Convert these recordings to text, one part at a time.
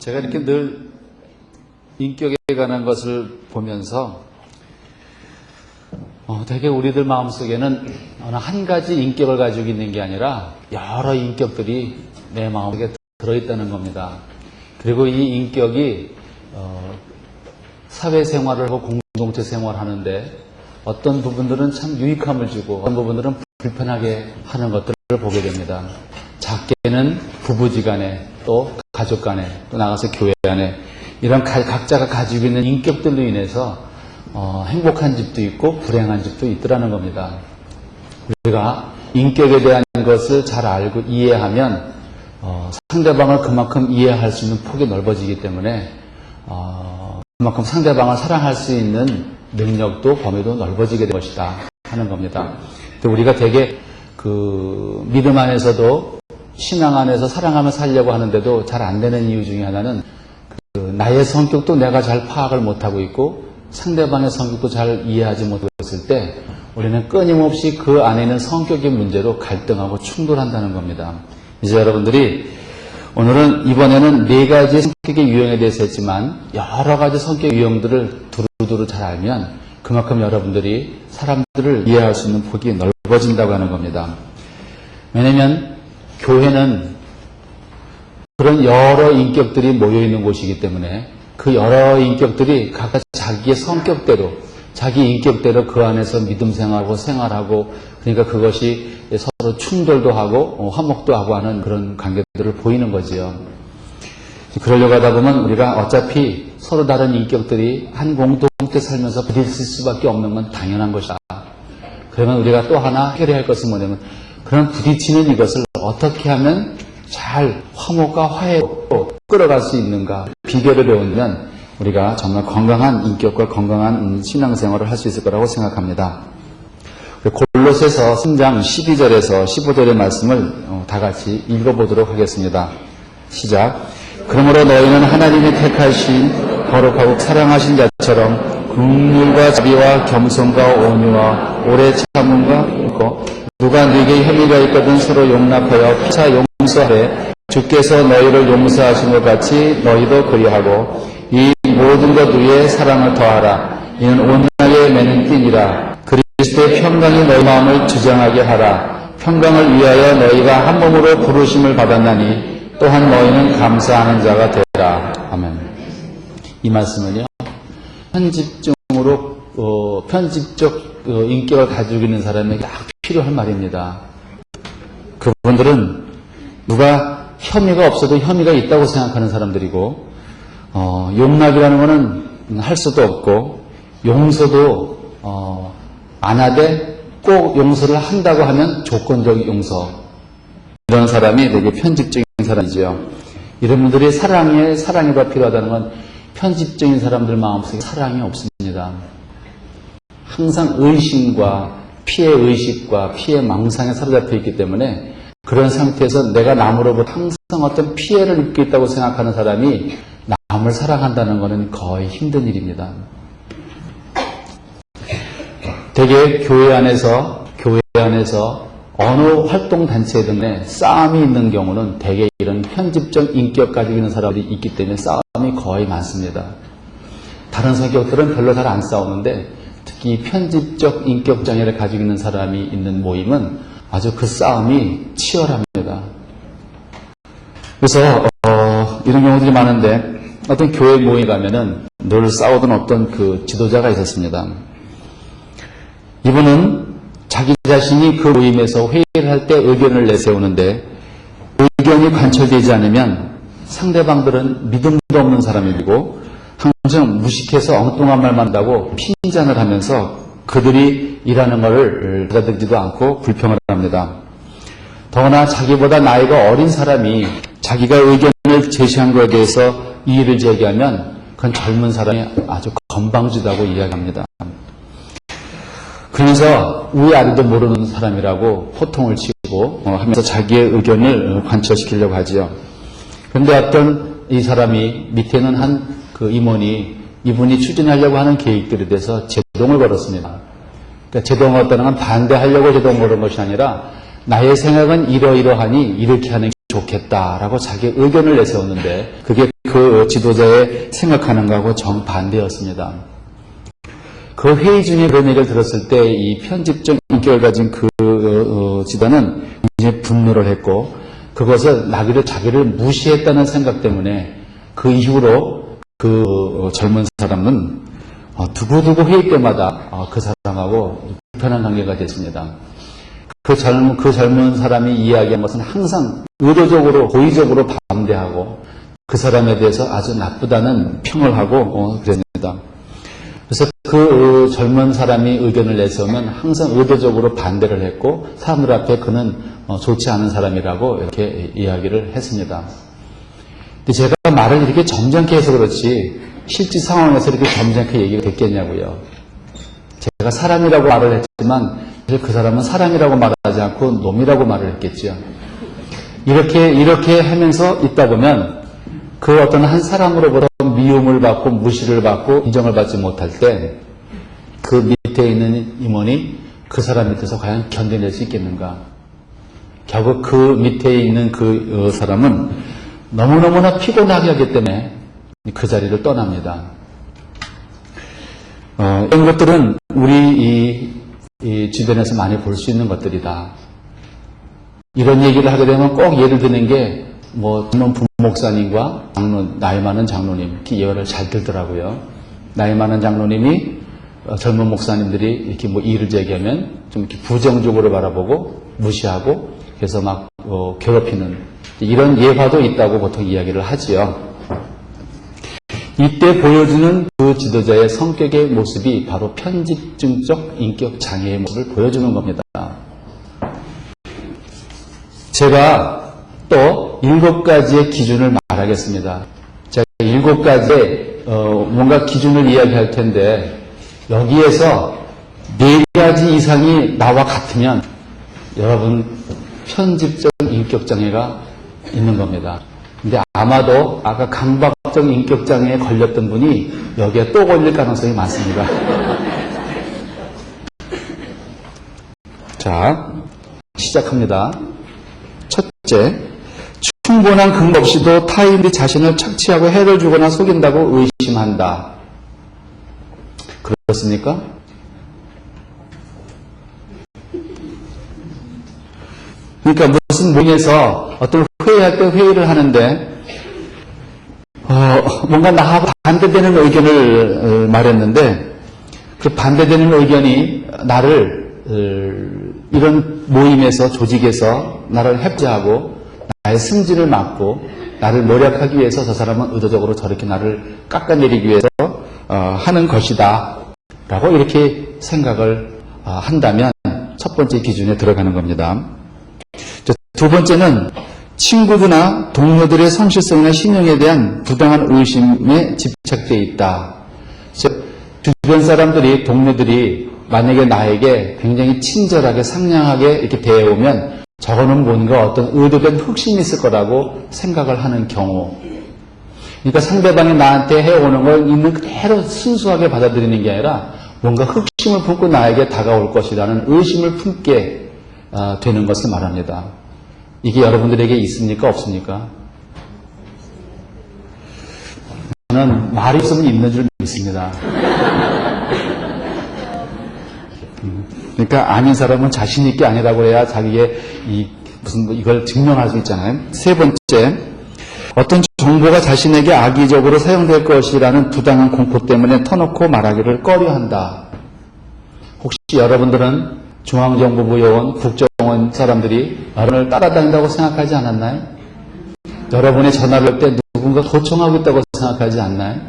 제가 이렇게 늘 인격에 관한 것을 보면서 되게 우리들 마음속에는 어느 한 가지 인격을 가지고 있는 게 아니라 여러 인격들이 내 마음속에 들어있다는 겁니다. 그리고 이 인격이 사회생활을 하고 공동체 생활을 하는데 어떤 부분들은 참 유익함을 주고 어떤 부분들은 불편하게 하는 것들을 보게 됩니다. 작게는 부부지간에 또 가족간에 또 나가서 교회 안에 이런 각자가 가지고 있는 인격들로 인해서 행복한 집도 있고 불행한 집도 있더라는 겁니다. 우리가 인격에 대한 것을 잘 알고 이해하면 상대방을 그만큼 이해할 수 있는 폭이 넓어지기 때문에 그만큼 상대방을 사랑할 수 있는 능력도 범위도 넓어지게 될 것이다 하는 겁니다. 우리가 되게 믿음 안에서도 신앙 안에서 사랑하며 살려고 하는데도 잘 안 되는 이유 중에 하나는 나의 성격도 내가 잘 파악을 못하고 있고 상대방의 성격도 잘 이해하지 못하고 있을 때 우리는 끊임없이 그 안에 있는 성격의 문제로 갈등하고 충돌한다는 겁니다. 이제 여러분들이 오늘은 이번에는 4가지 성격의 유형에 대해서 했지만 여러 가지 성격 유형들을 두루두루 잘 알면 그만큼 여러분들이 사람들을 이해할 수 있는 폭이 넓어진다고 하는 겁니다. 왜냐하면 교회는 그런 여러 인격들이 모여있는 곳이기 때문에 그 여러 인격들이 각각 자기의 성격대로 자기 인격대로 그 안에서 믿음 생활하고 그러니까 그것이 서로 충돌도 하고 화목도 하고 하는 그런 관계들을 보이는 거지요. 그러려고 하다 보면 우리가 어차피 서로 다른 인격들이 한 공동체 살면서 부딪힐 수밖에 없는 건 당연한 것이다. 그러면 우리가 또 하나 해결해야 할 것은 뭐냐면 그런 부딪히는 이것을 어떻게 하면 잘 화목과 화해로 끌어갈 수 있는가 비결을 배우면 우리가 정말 건강한 인격과 건강한 신앙생활을 할 수 있을 거라고 생각합니다. 골로새서 3장 12절에서 15절의 말씀을 다 같이 읽어보도록 하겠습니다. 시작. 그러므로 너희는 하나님이 택하신 거룩하고 사랑하신 자처럼 긍휼과 자비와 겸손과 온유와 오래 참음과 있고 누가 네게 혐의가 있거든 서로 용납하여 피차 용서하되 주께서 너희를 용서하신 것 같이 너희도 그리하고 이 모든 것 위에 사랑을 더하라. 이는 온전하게 매는 띠니라. 그리스도의 평강이 너희 마음을 주장하게 하라. 평강을 위하여 너희가 한 몸으로 부르심을 받았나니 또한 너희는 감사하는 자가 되라. 아멘. 이 말씀은요 편집적 인격을 가지고 있는 사람에게 딱 필요한 말입니다. 그분들은 누가 혐의가 없어도 혐의가 있다고 생각하는 사람들이고 용납이라는 것은 할 수도 없고 용서도 안 하되 꼭 용서를 한다고 하면 조건적 용서 이런 사람이 되게 편집적인 사람이죠. 이런 분들이 사랑이 더 필요하다는 건 편집적인 사람들 마음속에 사랑이 없습니다. 항상 의심과 피해의식과 피해망상에 사로잡혀 있기 때문에 그런 상태에서 내가 남으로부터 항상 어떤 피해를 입고 있다고 생각하는 사람이 남을 사랑한다는 것은 거의 힘든 일입니다. 되게 교회 안에서 어느 활동단체든 싸움이 있는 경우는 대개 이런 편집적 인격 가지고 있는 사람들이 있기 때문에 싸움이 거의 많습니다. 다른 성격들은 별로 잘 안 싸우는데 특히 편집적 인격 장애를 가지고 있는 사람이 있는 모임은 아주 그 싸움이 치열합니다. 그래서 이런 경우들이 많은데 어떤 교회 모임에 가면은 늘 싸우던 어떤 그 지도자가 있었습니다. 이분은 자기 자신이 그 모임에서 회의를 할 때 의견을 내세우는데 의견이 관철되지 않으면 상대방들은 믿음도 없는 사람이고 항상 무식해서 엉뚱한 말만 한다고 핀잔을 하면서 그들이 일하는 것을 받아들이지도 않고 불평을 합니다. 더구나 자기보다 나이가 어린 사람이 자기가 의견을 제시한 것에 대해서 이의를 제기하면 그건 젊은 사람이 아주 건방지다고 이야기합니다. 그러면서 위아래도 모르는 사람이라고 호통을 치고 하면서 자기의 의견을 관철시키려고 하지요. 그런데 어떤 이 사람이 밑에는 한 그 임원이 이분이 추진하려고 하는 계획들에 대해서 제동을 걸었습니다. 그러니까 제동을 걸었다는 건 반대하려고 제동을 걸은 것이 아니라 나의 생각은 이러이러하니 이렇게 하는 게 좋겠다라고 자기 의견을 내세웠는데 그게 그 그 지도자의 생각하는 것하고 정반대였습니다. 그 회의 중에 그런 얘기를 들었을 때 이 편집적 인격을 가진 그 지도자는 굉장히 분노를 했고 그것을 자기를 무시했다는 생각 때문에 그 이후로 그 젊은 사람은 두고두고 회의 때마다 그 사람하고 불편한 관계가 됐습니다. 그 젊은 사람이 이야기한 것은 항상 의도적으로, 고의적으로 반대하고 그 사람에 대해서 아주 나쁘다는 평을 하고 그랬습니다. 그래서 그 젊은 사람이 의견을 내세우면 항상 의도적으로 반대를 했고 사람들 앞에 그는 좋지 않은 사람이라고 이렇게 이야기를 했습니다. 근데 제가 말을 이렇게 점잖게 해서 그렇지 실제 상황에서 이렇게 점잖게 얘기가 됐겠냐고요. 제가 사람이라고 말을 했지만 그 사람은 사람이라고 말하지 않고 놈이라고 말을 했겠죠. 이렇게 하면서 있다 보면 그 어떤 한 사람으로부터 미움을 받고 무시를 받고 인정을 받지 못할 때 그 밑에 있는 임원이 그 사람 밑에서 과연 견뎌낼 수 있겠는가. 결국 그 밑에 있는 그 사람은 너무너무나 피곤하게 하기 때문에 그 자리를 떠납니다. 이런 것들은 우리 이 주변에서 많이 볼 수 있는 것들이다. 이런 얘기를 하게 되면 꼭 예를 드는 게 젊은 부목사님과 나이 많은 장로님, 이렇게 예화를 잘 들더라고요. 나이 많은 장로님이 젊은 목사님들이 이렇게 일을 제기하면 좀 이렇게 부정적으로 바라보고 무시하고 그래서 막 괴롭히는 이런 예화도 있다고 보통 이야기를 하지요. 이때 보여주는 그 지도자의 성격의 모습이 바로 편집증적 인격 장애의 모습을 보여주는 겁니다. 제가 또 7가지의 기준을 말하겠습니다. 제가 7가지의 뭔가 기준을 이야기할 텐데 여기에서 4가지 이상이 나와 같으면 여러분 편집적 인격장애가 있는 겁니다. 근데 아마도 아까 강박적 인격장애에 걸렸던 분이 여기에 또 걸릴 가능성이 많습니다. 자, 시작합니다. 첫째, 충분한 근거 없이도 타인이 자신을 착취하고 해를 주거나 속인다고 의심한다. 그렇습니까? 그러니까 무슨 모임에서 어떤 회의할 때 회의를 하는데 뭔가 나하고 반대되는 의견을 말했는데 그 반대되는 의견이 나를 이런 모임에서 조직에서 나를 해체하고 나의 승진을 막고 나를 모략하기 위해서 저 사람은 의도적으로 저렇게 나를 깎아내리기 위해서 하는 것이다 라고 이렇게 생각을 한다면 첫 번째 기준에 들어가는 겁니다. 두 번째는 친구들이나 동료들의 성실성이나 신용에 대한 부당한 의심에 집착되어 있다. 주변 사람들이, 동료들이 만약에 나에게 굉장히 친절하게 상냥하게 이렇게 대해오면 저거는 뭔가 어떤 의도된 흑심이 있을 거라고 생각을 하는 경우. 그러니까 상대방이 나한테 해오는 걸 있는 그대로 순수하게 받아들이는 게 아니라 뭔가 흑심을 품고 나에게 다가올 것이라는 의심을 품게 되는 것을 말합니다. 이게 여러분들에게 있습니까? 없습니까? 저는 말이 없으면 있는 줄 믿습니다. 그러니까 아닌 사람은 자신 있게 아니라고 해야 자기의 이걸 증명할 수 있잖아요. 세 번째, 어떤 정보가 자신에게 악의적으로 사용될 것이라는 부당한 공포 때문에 터놓고 말하기를 꺼려한다. 혹시 여러분들은 중앙정보부 요원, 국정원 사람들이 여러분을 따라다닌다고 생각하지 않았나요? 여러분의 전화를 할 때 누군가 도청하고 있다고 생각하지 않나요?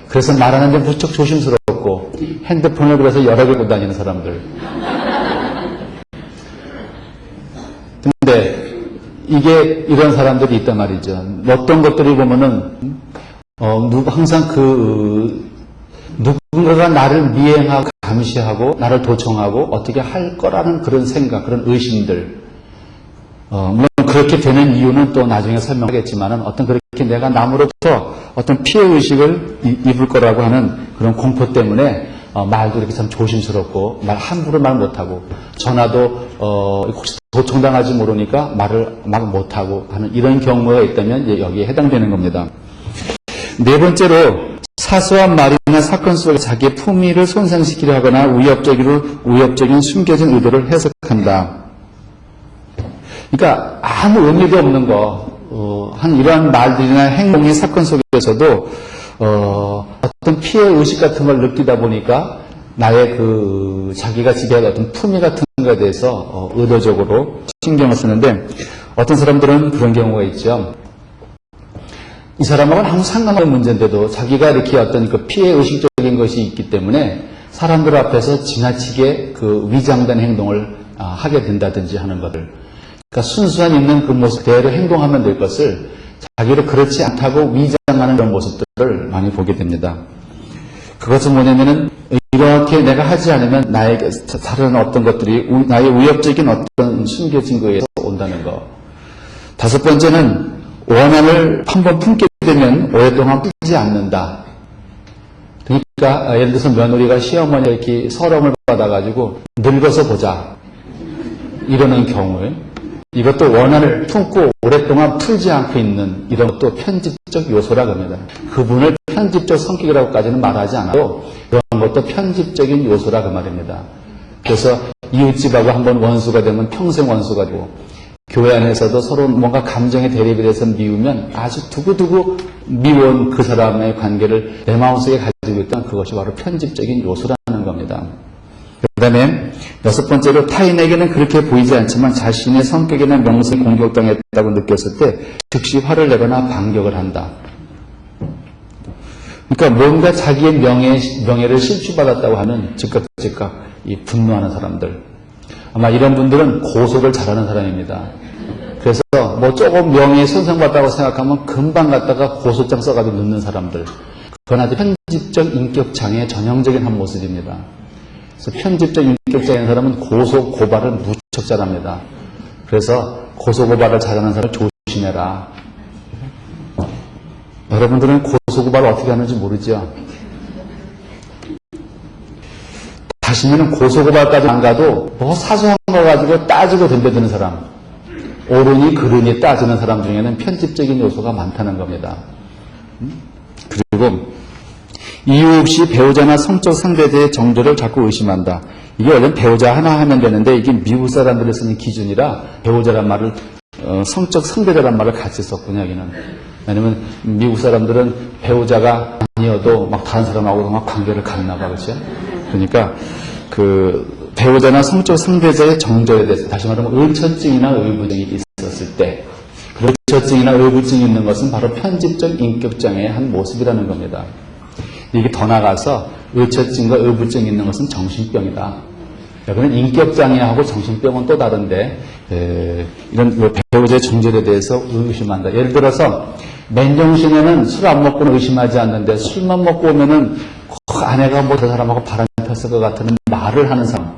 그래서 말하는 데 무척 조심스럽고 핸드폰을 그래서 여러 개 보고 다니는 사람들. 근데 이게 이런 사람들이 있단 말이죠. 어떤 것들이 보면은 항상 누군가가 나를 미행하고 감시하고 나를 도청하고 어떻게 할 거라는 그런 생각, 그런 의심들. 물론 그렇게 되는 이유는 또 나중에 설명하겠지만은 어떤 그렇게 내가 남으로부터 어떤 피해 의식을 입을 거라고 하는 그런 공포 때문에 말도 이렇게 참 조심스럽고 함부로 말 못하고 전화도 혹시 도청당할지 모르니까 말을 막 못하고 하는 이런 경우가 있다면 여기에 해당되는 겁니다. 네 번째로 사소한 말이나 사건 속에 자기의 품위를 손상시키려 하거나 위협적인 숨겨진 의도를 해석한다. 그러니까 아무 의미도 없는 이러한 말들이나 행동의 사건 속에서도 어떤 피해 의식 같은 걸 느끼다 보니까 나의 자기가 지배할 어떤 품위 같은 것에 대해서 의도적으로 신경을 쓰는데, 어떤 사람들은 그런 경우가 있죠. 이 사람하고는 아무 상관없는 문제인데도 자기가 이렇게 어떤 피해 의식적인 것이 있기 때문에 사람들 앞에서 지나치게 위장된 행동을 하게 된다든지 하는 것을, 그러니까 순수한 있는 그 모습대로 행동하면 될 것을 자기를 그렇지 않다고 위장하는 그런 모습들을 많이 보게 됩니다. 그것은 뭐냐면은 이렇게 내가 하지 않으면 나에게 다른 어떤 것들이 나의 위협적인 어떤 숨겨진 거에 온다는 것. 다섯 번째는 원한을 한번 품게 되면 오랫동안 풀지 않는다. 그러니까 예를 들어서 며느리가 시어머니가 이렇게 서름을 받아가지고 늙어서 보자 이러는 경우에, 이것도 원한을 품고 오랫동안 풀지 않고 있는 이런 것도 편집적 요소라고 합니다. 그분을 편집적 성격이라고까지는 말하지 않아도 그런 것도 편집적인 요소라고 말입니다. 그래서 이웃집하고 한번 원수가 되면 평생 원수가 되고, 교회 안에서도 서로 뭔가 감정의 대립에 대해서 미우면 아주 두고두고 미워온 그 사람의 관계를 내 마음속에 가지고 있던 그것이 바로 편집적인 요소라는 겁니다. 그 다음에 여섯 번째로, 타인에게는 그렇게 보이지 않지만 자신의 성격이나 명성이 공격당했다고 느꼈을 때 즉시 화를 내거나 반격을 한다. 그러니까 뭔가 자기의 명예를 실추받았다고 하면 즉각 이 분노하는 사람들, 아마 이런 분들은 고소를 잘하는 사람입니다. 그래서 조금 명예에 손상받다고 생각하면 금방 갔다가 고소장 써가지고 넣는 사람들, 그건 아주 편집적 인격장애의 전형적인 한 모습입니다. 그래서 편집적 인격장애인 사람은 고소 고발을 무척 잘합니다. 그래서 고소 고발을 잘하는 사람을 조심해라. 여러분들은 고소 고발을 어떻게 하는지 모르죠? 다시는 고소고발까지 안 가도 사소한 거 가지고 따지고 덤벼드는 사람, 옳으니 그르니 따지는 사람 중에는 편집적인 요소가 많다는 겁니다. 그리고 이유 없이 배우자나 성적 상대자의 정도를 자꾸 의심한다. 이게 원래 배우자 하나 하면 되는데, 이게 미국 사람들이 쓰는 기준이라 배우자란 말을 성적 상대자란 말을 같이 썼군요. 여기는. 왜냐면 미국 사람들은 배우자가 아니어도 막 다른 사람하고도 막 관계를 갖나 봐, 그렇죠? 그러니까 배우자나 성적 상대자의 정절에 대해서, 다시 말하면 의처증이나 의부증이 있었을 때, 의처증이나 의부증이 있는 것은 바로 편집적 인격장애의 한 모습이라는 겁니다. 이게 더 나가서 의처증과 의부증이 있는 것은 정신병이다. 그러면 인격장애하고 정신병은 또 다른데, 이런 배우자의 정절에 대해서 의심한다. 예를 들어서 맨정신에는 술 안 먹고는 의심하지 않는데, 술만 먹고 오면은 아내가 저 사람하고 바람이 폈을 것 같은 말을 하는 사람.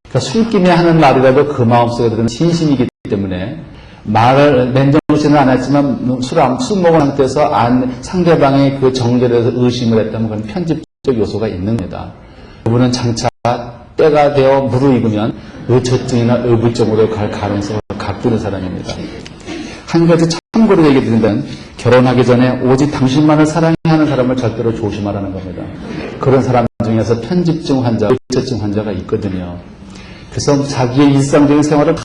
그러니까 술김에 하는 말이라도 그 마음속에 들은 진심이기 때문에 말을 맨정신은 안 했지만 술 먹은 상태에서 상대방의 그 정절에 대해서 의심을 했다면 그건 편집적 요소가 있는 겁니다. 그분은 장차 때가 되어 무르익으면 의처증이나 의부증으로 갈 가능성을 갖고 있는 사람입니다. 한 가지 참고로 얘기 드린다면, 결혼하기 전에 오직 당신만을 사랑하는 사람을 절대로 조심하라는 겁니다. 그런 사람 중에서 편집증 환자, 의처증 환자가 있거든요. 그래서 자기의 일상적인 생활을 다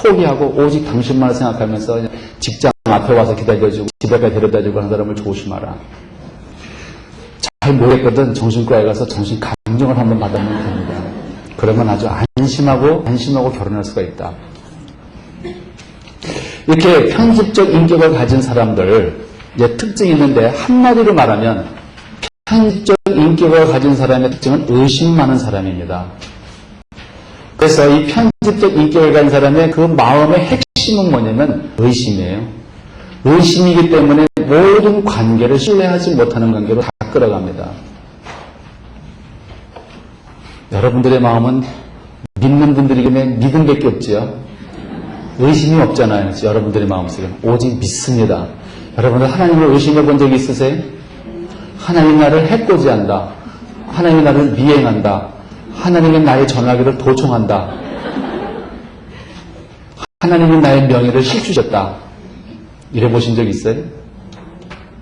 포기하고 오직 당신만을 생각하면서 직장 앞에 와서 기다려주고 집에까지 데려다주고 하는 사람을 조심하라. 잘 모르겠거든 정신과에 가서 정신 감정을 한번 받으면 됩니다. 그러면 아주 안심하고 결혼할 수가 있다. 이렇게 편집적 인격을 가진 사람들, 특징이 있는데, 한마디로 말하면 편집적 인격을 가진 사람의 특징은 의심 많은 사람입니다. 그래서 이 편집적 인격을 가진 사람의 그 마음의 핵심은 뭐냐면 의심이에요. 의심이기 때문에 모든 관계를 신뢰하지 못하는 관계로 다 끌어갑니다. 여러분들의 마음은 믿는 분들에게 믿음밖에 없지요. 의심이 없잖아요. 여러분들의 마음속에 오직 믿습니다. 여러분들 하나님을 의심해 본 적이 있으세요? 하나님 나를 해코지한다. 하나님이 나를 미행한다. 하나님이 나의 전화기를 도청한다. 하나님이 나의 명예를 실추셨다. 이래 보신 적 있어요?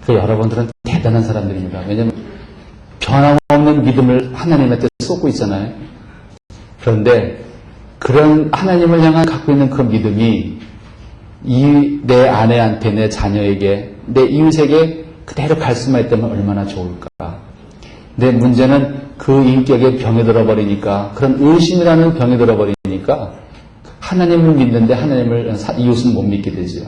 그 여러분들은 대단한 사람들입니다. 왜냐하면 변함없는 믿음을 하나님한테 쏟고 있잖아요. 그런데 그런 하나님을 향한 갖고 있는 그 믿음이 내 아내한테, 내 자녀에게, 내 이웃에게 그대로 갈 수만 있다면 얼마나 좋을까. 내 문제는 그 인격에 병이 들어버리니까, 그런 의심이라는 병이 들어버리니까 하나님을 믿는데 이웃은 못 믿게 되죠.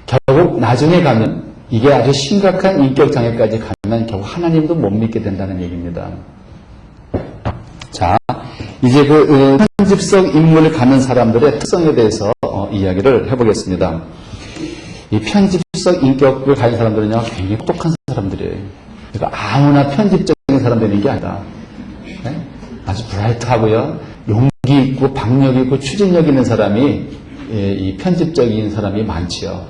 결국 나중에 가면 이게 아주 심각한 인격 장애까지 가면 결국 하나님도 못 믿게 된다는 얘기입니다. 자, 이제 그 편집성 인물을 가는 사람들의 특성에 대해서 이야기를 해보겠습니다. 이 편집성 인격을 가진 사람들은요, 굉장히 똑똑한 사람들이에요. 그러니까 아무나 편집적인 사람 되는 게 아니라, 네? 아주 브라이트하고요, 용기 있고 박력 있고 추진력 있는 사람이 이 편집적인 사람이 많지요.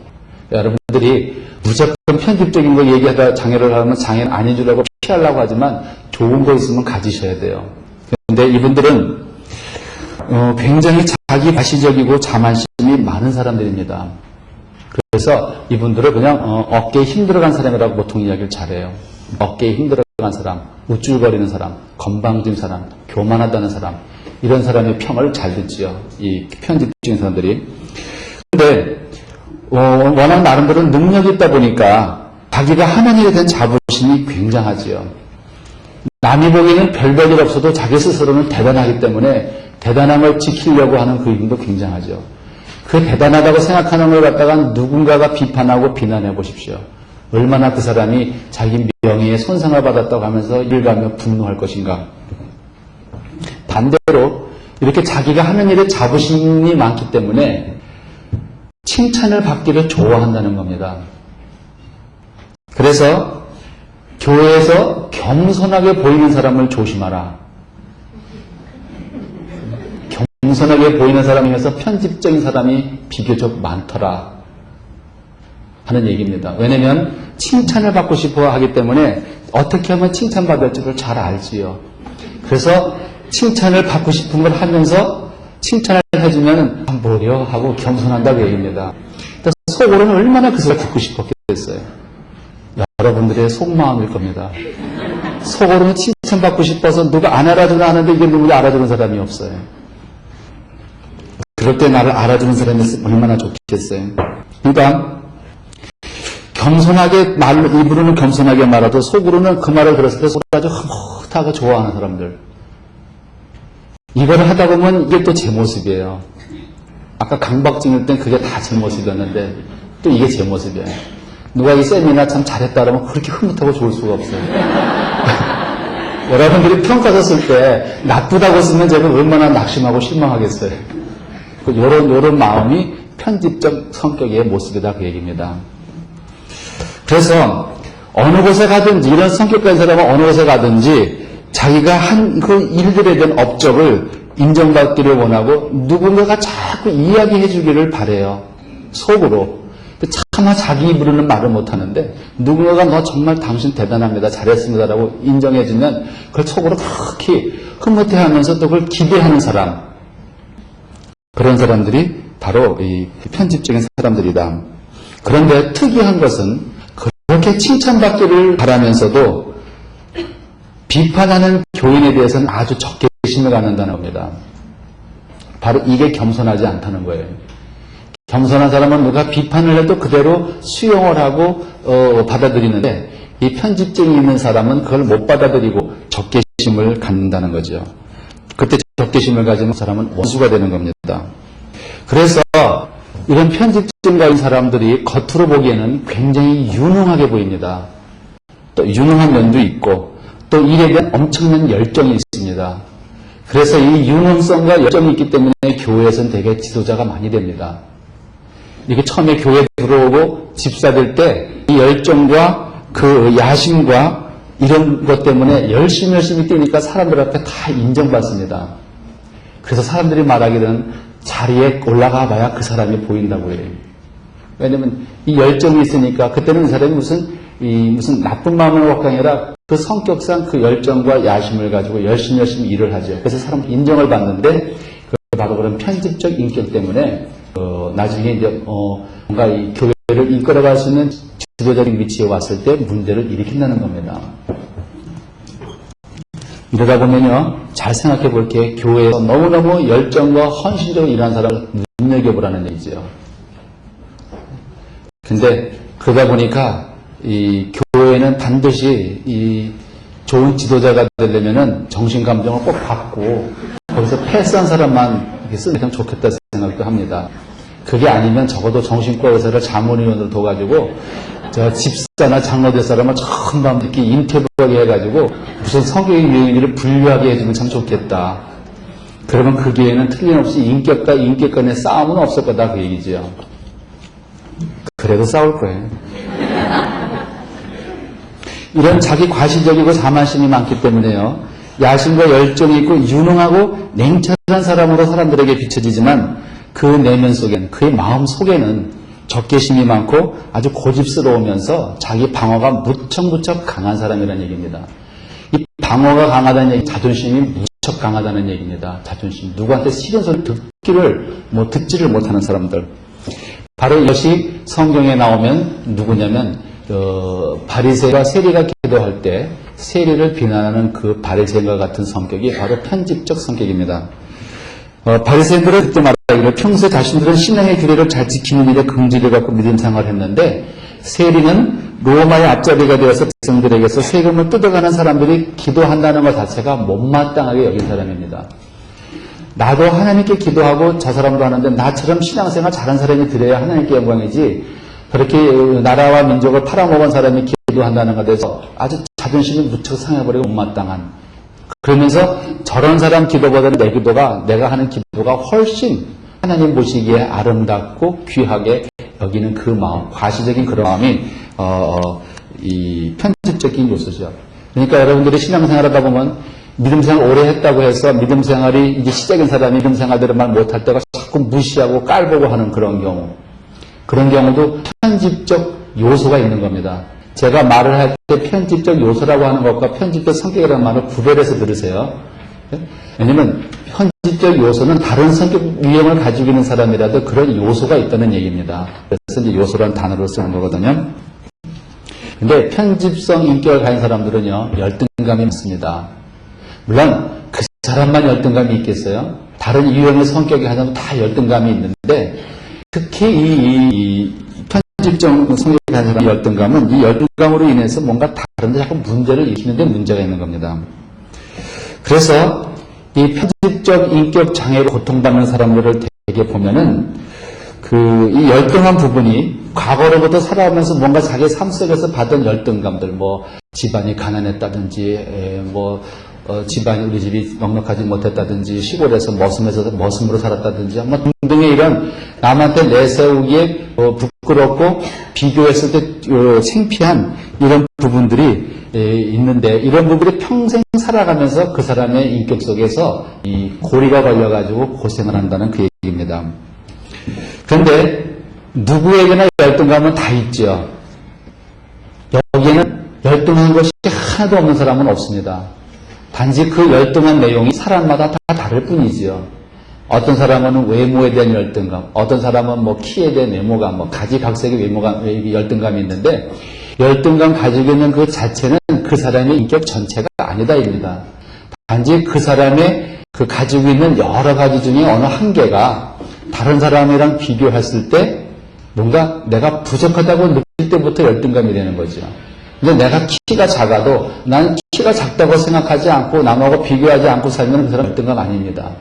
여러분들이 무조건 편집적인 거 얘기하다 장애를 하면 장애는 아닌 줄 알고 피하려고 하지만 좋은 거 있으면 가지셔야 돼요. 그런데 이분들은 굉장히 자기 과시적이고 자만심이 많은 사람들입니다. 그래서 이분들을 그냥 어깨에 힘들어간 사람이라고 보통 이야기를 잘해요. 어깨에 힘들어간 사람, 우쭐거리는 사람, 건방진 사람, 교만하다는 사람, 이런 사람의 평을 잘 듣지요. 이 편집적인 사람들이. 근데 워낙 나름대로 능력이 있다 보니까 자기가 하나님에 대한 자부심이 굉장하지요. 남이 보기에는 별별 없어도 자기 스스로는 대단하기 때문에 대단함을 지키려고 하는 그 힘도 굉장하죠. 그 대단하다고 생각하는 걸 갖다가 누군가가 비판하고 비난해 보십시오. 얼마나 그 사람이 자기 명예에 손상을 받았다고 하면서 일가며 분노할 것인가. 반대로 이렇게 자기가 하는 일에 자부심이 많기 때문에 칭찬을 받기를 좋아한다는 겁니다. 그래서 교회에서 겸손하게 보이는 사람을 조심하라. 겸손하게 보이는 사람이면서 편집적인 사람이 비교적 많더라 하는 얘기입니다. 왜냐하면 칭찬을 받고 싶어 하기 때문에 어떻게 하면 칭찬받을 줄을 잘 알지요. 그래서 칭찬을 받고 싶은 걸 하면서 칭찬을 해주면 뭐려 하고 겸손한다고 얘기입니다. 속으로는 얼마나 그 소리를 듣고 싶었겠어요. 여러분들의 속마음일 겁니다. 속으로는 칭찬받고 싶어서 누가 안 알아주나 하는데 이게 누구도 알아주는 사람이 없어요. 그럴 때 나를 알아주는 사람이 있으면 얼마나 좋겠어요. 그러니까 겸손하게 입으로는 겸손하게 말하도 속으로는 그 말을 들었을 때 속으로 아주 흐뭇하고 좋아하는 사람들. 이걸 하다 보면 이게 또 제 모습이에요. 아까 강박증일 땐 그게 다 제 모습이었는데 또 이게 제 모습이에요. 누가 이 세미나 참 잘했다 그러면 그렇게 흐뭇하고 좋을 수가 없어요. 여러분들이 평가서 쓸 때 나쁘다고 쓰면 제가 얼마나 낙심하고 실망하겠어요. 요런 마음이 편집적 성격의 모습이다 그 얘기입니다. 그래서 어느 곳에 가든지 이런 성격 가진 사람은 어느 곳에 가든지 자기가 한 그 일들에 대한 업적을 인정받기를 원하고 누군가가 자꾸 이야기해 주기를 바라요. 속으로. 차마 자기 입으로는 말을 못하는데 누군가가 너 정말 당신 대단합니다. 잘했습니다라고 인정해 주면 그걸 속으로 특히 흐뭇해하면서 또 그걸 기대하는 사람. 그런 사람들이 바로 이 편집적인 사람들이다. 그런데 특이한 것은 그렇게 칭찬받기를 바라면서도 비판하는 교인에 대해서는 아주 적게 심을 갖는다는 겁니다. 바로 이게 겸손하지 않다는 거예요. 겸손한 사람은 누가 비판을 해도 그대로 수용을 하고 받아들이는데 이 편집증이 있는 사람은 그걸 못 받아들이고 적개심을 갖는다는 거죠. 그때 적개심을 가지면 그 사람은 원수가 되는 겁니다. 그래서 이런 편집증 가진 사람들이 겉으로 보기에는 굉장히 유능하게 보입니다. 또 유능한 면도 있고 또 일에 대한 엄청난 열정이 있습니다. 그래서 이 유능성과 열정이 있기 때문에 교회에서는 되게 지도자가 많이 됩니다. 이게 처음에 교회에 들어오고 집사될 때 이 열정과 그 야심과 이런 것 때문에 열심히 뛰니까 사람들 앞에 다 인정받습니다. 그래서 사람들이 말하기는 자리에 올라가 봐야 그 사람이 보인다고 해요. 왜냐면 이 열정이 있으니까 그때는 이 사람이 무슨 나쁜 마음을 갖고 아니라 그 성격상 그 열정과 야심을 가지고 열심히 일을 하죠. 그래서 사람 인정을 받는데 바로 그런 편집적 인격 때문에 나중에 이제 뭔가 이 교회를 이끌어갈 수 있는 지도자적인 위치에 왔을 때 문제를 일으킨다는 겁니다. 이러다 보면요, 잘 생각해 볼 게 교회에서 너무너무 열정과 헌신적으로 일하는 사람을 눈여겨보라는 얘기죠. 근데 그러다 보니까 이 교회는 반드시 이 좋은 지도자가 되려면은 정신감정을 꼭 받고 거기서 패스한 사람만 이렇게 쓰면 좋겠다 생각도 합니다. 그게 아니면 적어도 정신과 의사를 자문위원으로 둬가지고 저 집사나 장로될 사람을 전부 이렇게 인터뷰하게 해가지고 무슨 성경의 유형을 분류하게 해주면 참 좋겠다. 그러면 그 교회는 틀림없이 인격과 인격 간의 싸움은 없을 거다 그 얘기죠. 그래도 싸울 거예요. 이런 자기 과시적이고 자만심이 많기 때문에요. 야심과 열정이 있고 유능하고 냉철한 사람으로 사람들에게 비춰지지만 그 내면 속에는, 그의 마음 속에는 적개심이 많고 아주 고집스러우면서 자기 방어가 무척 강한 사람이라는 얘기입니다. 이 방어가 강하다는 얘기, 자존심이 무척 강하다는 얘기입니다. 자존심. 누구한테 싫은 소리 듣지를 못하는 사람들. 바로 이것이 성경에 나오면 누구냐면 바리새와 세리가 기도할 때 세리를 비난하는 그 바리새인과 같은 성격이 바로 편집적 성격입니다. 바리새인들은 그때 말하기를 평소에 자신들은 신앙의 규례를 잘 지키는 일에 긍지를 갖고 믿음 생활을 했는데 세리는 로마의 앞잡이가 되어서 백성들에게서 세금을 뜯어가는 사람들이 기도한다는 것 자체가 못마땅하게 여긴 사람입니다. 나도 하나님께 기도하고 저 사람도 하는데 나처럼 신앙생활 잘한 사람이 드려야 하나님께 영광이지 그렇게 나라와 민족을 팔아먹은 사람이 기도한다는 것에 대해서 아주 자존심이 무척 상해버리고 못마땅한, 그러면서 저런 사람 기도보다는 내 기도가, 내가 하는 기도가 훨씬 하나님 보시기에 아름답고 귀하게 여기는 그 마음, 과시적인 그런 마음이 이 편집적인 요소죠. 그러니까 여러분들이 신앙생활 하다 보면 믿음생활 오래 했다고 해서 믿음생활이 이제 시작인 사람이 믿음생활대로 말 못할 때가 자꾸 무시하고 깔보고 하는 그런 경우, 그런 경우도 편집적 요소가 있는 겁니다. 제가 말을 할 때 편집적 요소라고 하는 것과 편집적 성격이라는 말을 구별해서 들으세요. 왜냐면 편집적 요소는 다른 성격 유형을 가지고 있는 사람이라도 그런 요소가 있다는 얘기입니다. 그래서 이제 요소라는 단어를 쓰는 거거든요. 근데 편집성 인격을 가진 사람들은요, 열등감이 많습니다. 물론 그 사람만 열등감이 있겠어요? 다른 유형의 성격이 하자면 다 열등감이 있는데 특히 이 편집적 성격이 가진 사람의 열등감은 이 열등감으로 인해서 뭔가 다른 데 자꾸 문제를 일으키는 데 문제가 있는 겁니다. 그래서 이 편집적 인격 장애로 고통받는 사람들을 되게 보면은 이 열등한 부분이 과거로부터 살아오면서 뭔가 자기 삶 속에서 받은 열등감들, 뭐 집안이 가난했다든지, 집안이 우리 집이 넉넉하지 못했다든지, 시골에서 머슴으로 살았다든지, 뭐 등등의 이런 남한테 내세우기에 부끄럽고 비교했을 때 창피한 이런 부분들이 있는데, 이런 부분이 평생 살아가면서 그 사람의 인격 속에서 이 고리가 걸려가지고 고생을 한다는 그 얘기입니다. 그런데 누구에게나 열등감은 다 있죠. 여기에는 열등한 것이 하나도 없는 사람은 없습니다. 단지 그 열등한 내용이 사람마다 다 다를 뿐이지요. 어떤 사람은 외모에 대한 열등감, 어떤 사람은 뭐 키에 대한 외모감, 뭐 가지각색의 열등감이 있는데, 열등감 가지고 있는 그 자체는 그 사람의 인격 전체가 아니다입니다. 단지 그 사람의 그 가지고 있는 여러 가지 중에 어느 한계가 다른 사람이랑 비교했을 때 뭔가 내가 부족하다고 느낄 때부터 열등감이 되는 거죠. 근데 내가 키가 작아도 나는 키가 작다고 생각하지 않고 남하고 비교하지 않고 살면 그 사람 열등감 아닙니다.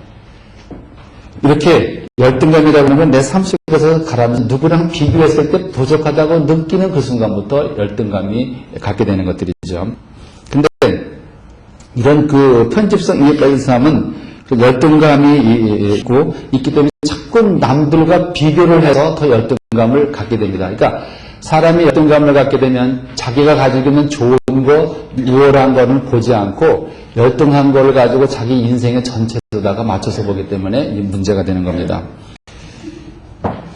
이렇게 열등감이라고 하는 건 내 삶 속에서 가라면 누구랑 비교했을 때 부족하다고 느끼는 그 순간부터 열등감이 갖게 되는 것들이죠. 근데 이런 그 편집성 인격적인 사람은 그 열등감이 있기 때문에 자꾸 남들과 비교를 해서 더 열등감을 갖게 됩니다. 그러니까 사람이 열등감을 갖게 되면 자기가 가지고 있는 좋은 거, 우월한 거는 보지 않고 열등한 거를 가지고 자기 인생의 전체로다가 맞춰서 보기 때문에 문제가 되는 겁니다.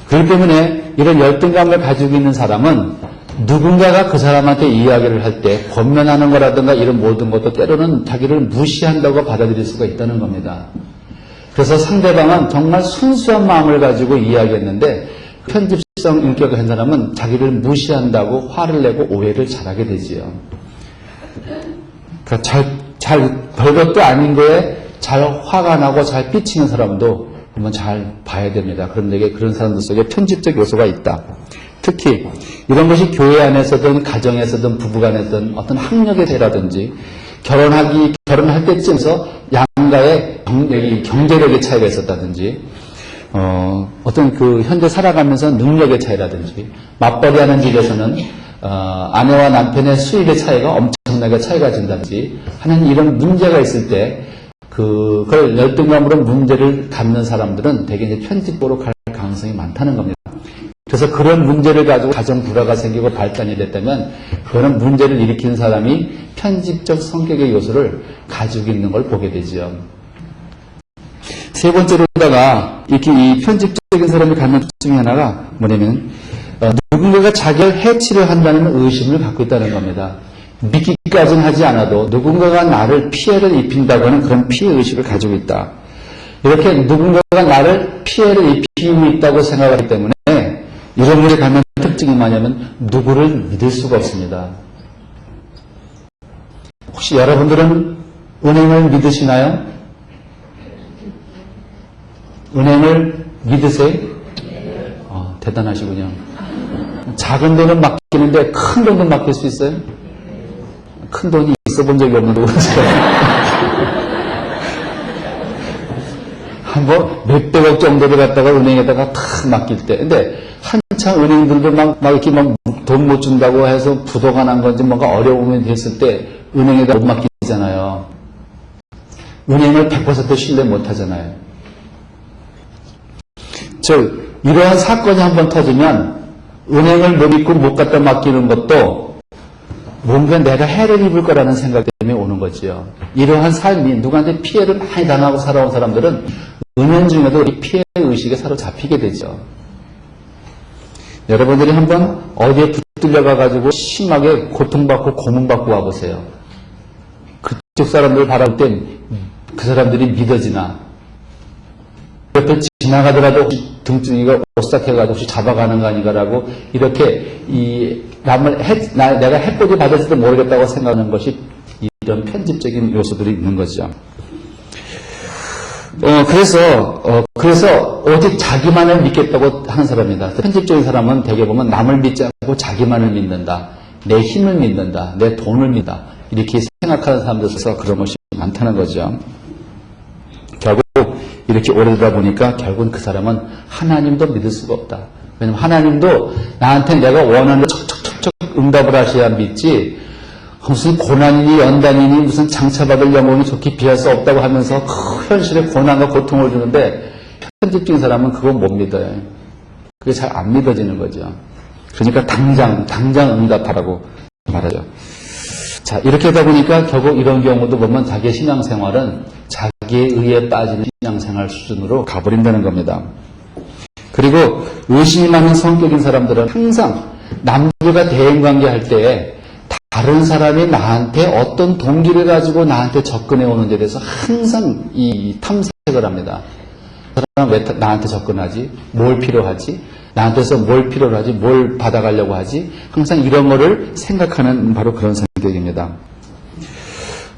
그렇기 때문에 이런 열등감을 가지고 있는 사람은 누군가가 그 사람한테 이야기를 할 때 권면하는 거라든가 이런 모든 것도 때로는 자기를 무시한다고 받아들일 수가 있다는 겁니다. 그래서 상대방은 정말 순수한 마음을 가지고 이야기했는데 편집성 편집성 인격을 한 사람은 자기를 무시한다고 화를 내고 오해를 잘하게 되지요. 그러니까 별것도 아닌 거에 잘 화가 나고 잘 삐치는 사람도 한번 잘 봐야 됩니다. 그런데 그런 사람들 속에 편집적 요소가 있다. 특히 이런 것이 교회 안에서든 가정에서든 부부간에서든 어떤 학력의 차이라든지 결혼할 때쯤에서 양가의 경제력의 차이가 있었다든지 어떤 현재 살아가면서 능력의 차이라든지 맞벌이하는 집에서는 아내와 남편의 수입의 차이가 엄청나게 차이가 진다든지 하는 이런 문제가 있을 때 그걸 열등감으로 문제를 갖는 사람들은 대개 이제 편집부로 갈 가능성이 많다는 겁니다. 그래서 그런 문제를 가지고 가정 불화가 생기고 발단이 됐다면 그런 문제를 일으키는 사람이 편집적 성격의 요소를 가지고 있는 걸 보게 되죠. 세 번째로다가 이렇게 이 편집적인 사람이 갖는 특징 중에 하나가 뭐냐면 누군가가 자기를 해치려 한다는 의심을 갖고 있다는 겁니다. 믿기까지는 하지 않아도 누군가가 나를 피해를 입힌다고 하는 그런 피해의식을 가지고 있다. 이렇게 누군가가 나를 피해를 입히고 있다고 생각하기 때문에 이런 분이 갖는 특징이 뭐냐면 누구를 믿을 수가 없습니다. 혹시 여러분들은 은행을 믿으시나요? 은행을 믿으세요? 대단하시군요. 작은 돈은 맡기는데 큰 돈도 맡길 수 있어요? 큰 돈이 있어 본 적이 없는데 한번 몇백억 정도를 갖다가 은행에다가 탁 맡길 때. 근데 한참 은행들도 막 이렇게 돈 못 준다고 해서 부도가 난 건지 뭔가 어려움이 됐을 때 은행에다 못 맡기잖아요. 은행을 100% 신뢰 못 하잖아요. 이러한 사건이 한번 터지면 은행을 못 믿고 못 갖다 맡기는 것도 뭔가 내가 해를 입을 거라는 생각 때문에 오는 거지요. 이러한 삶이 누구한테 피해를 많이 당하고 살아온 사람들은 은연 중에도 이 피해 의식에 사로잡히게 되죠. 여러분들이 한번 어디에 붙들려 가가지고 심하게 고통받고 고문받고 와보세요. 그쪽 사람들을 바라볼 땐 그 사람들이 믿어지나 옆에 지나가더라도 등등이가 오싹해가지고 혹시 잡아가는 거 아닌가라고 이렇게 내가 해코지 받을지도 모르겠다고 생각하는 것이 이런 편집적인 요소들이 있는 거죠. 그래서 오직 자기만을 믿겠다고 하는 사람이다. 편집적인 사람은 대개 보면 남을 믿지 않고 자기만을 믿는다. 내 힘을 믿는다. 내 돈을 믿다. 이렇게 생각하는 사람들에서 그런 것이 많다는 거죠. 결국 이렇게 오래되다 보니까 결국은 그 사람은 하나님도 믿을 수가 없다. 왜냐면 하나님도 나한테 내가 원하는 척척척척 응답을 하셔야 믿지 무슨 고난이니 연단이니 무슨 장차받을 영혼이 좋게 비할 수 없다고 하면서 그 현실에 고난과 고통을 주는데 편집적인 사람은 그거 못 믿어요. 그게 잘 안 믿어지는 거죠. 그러니까 당장 응답하라고 말하죠. 자, 이렇게 하다 보니까 결국 이런 경우도 보면 자기의 신앙생활은 자기의 의에 빠지는 신앙생활 수준으로 가버린다는 겁니다. 그리고 의심이 많은 성격인 사람들은 항상 남들과 대인관계할 때에 다른 사람이 나한테 어떤 동기를 가지고 나한테 접근해 오는지에 대해서 항상 이 탐색을 합니다. 그 사람은 왜 나한테 접근하지? 뭘 필요하지? 나한테서 뭘 필요로 하지? 뭘 받아가려고 하지? 항상 이런 거를 생각하는 바로 그런 성격입니다.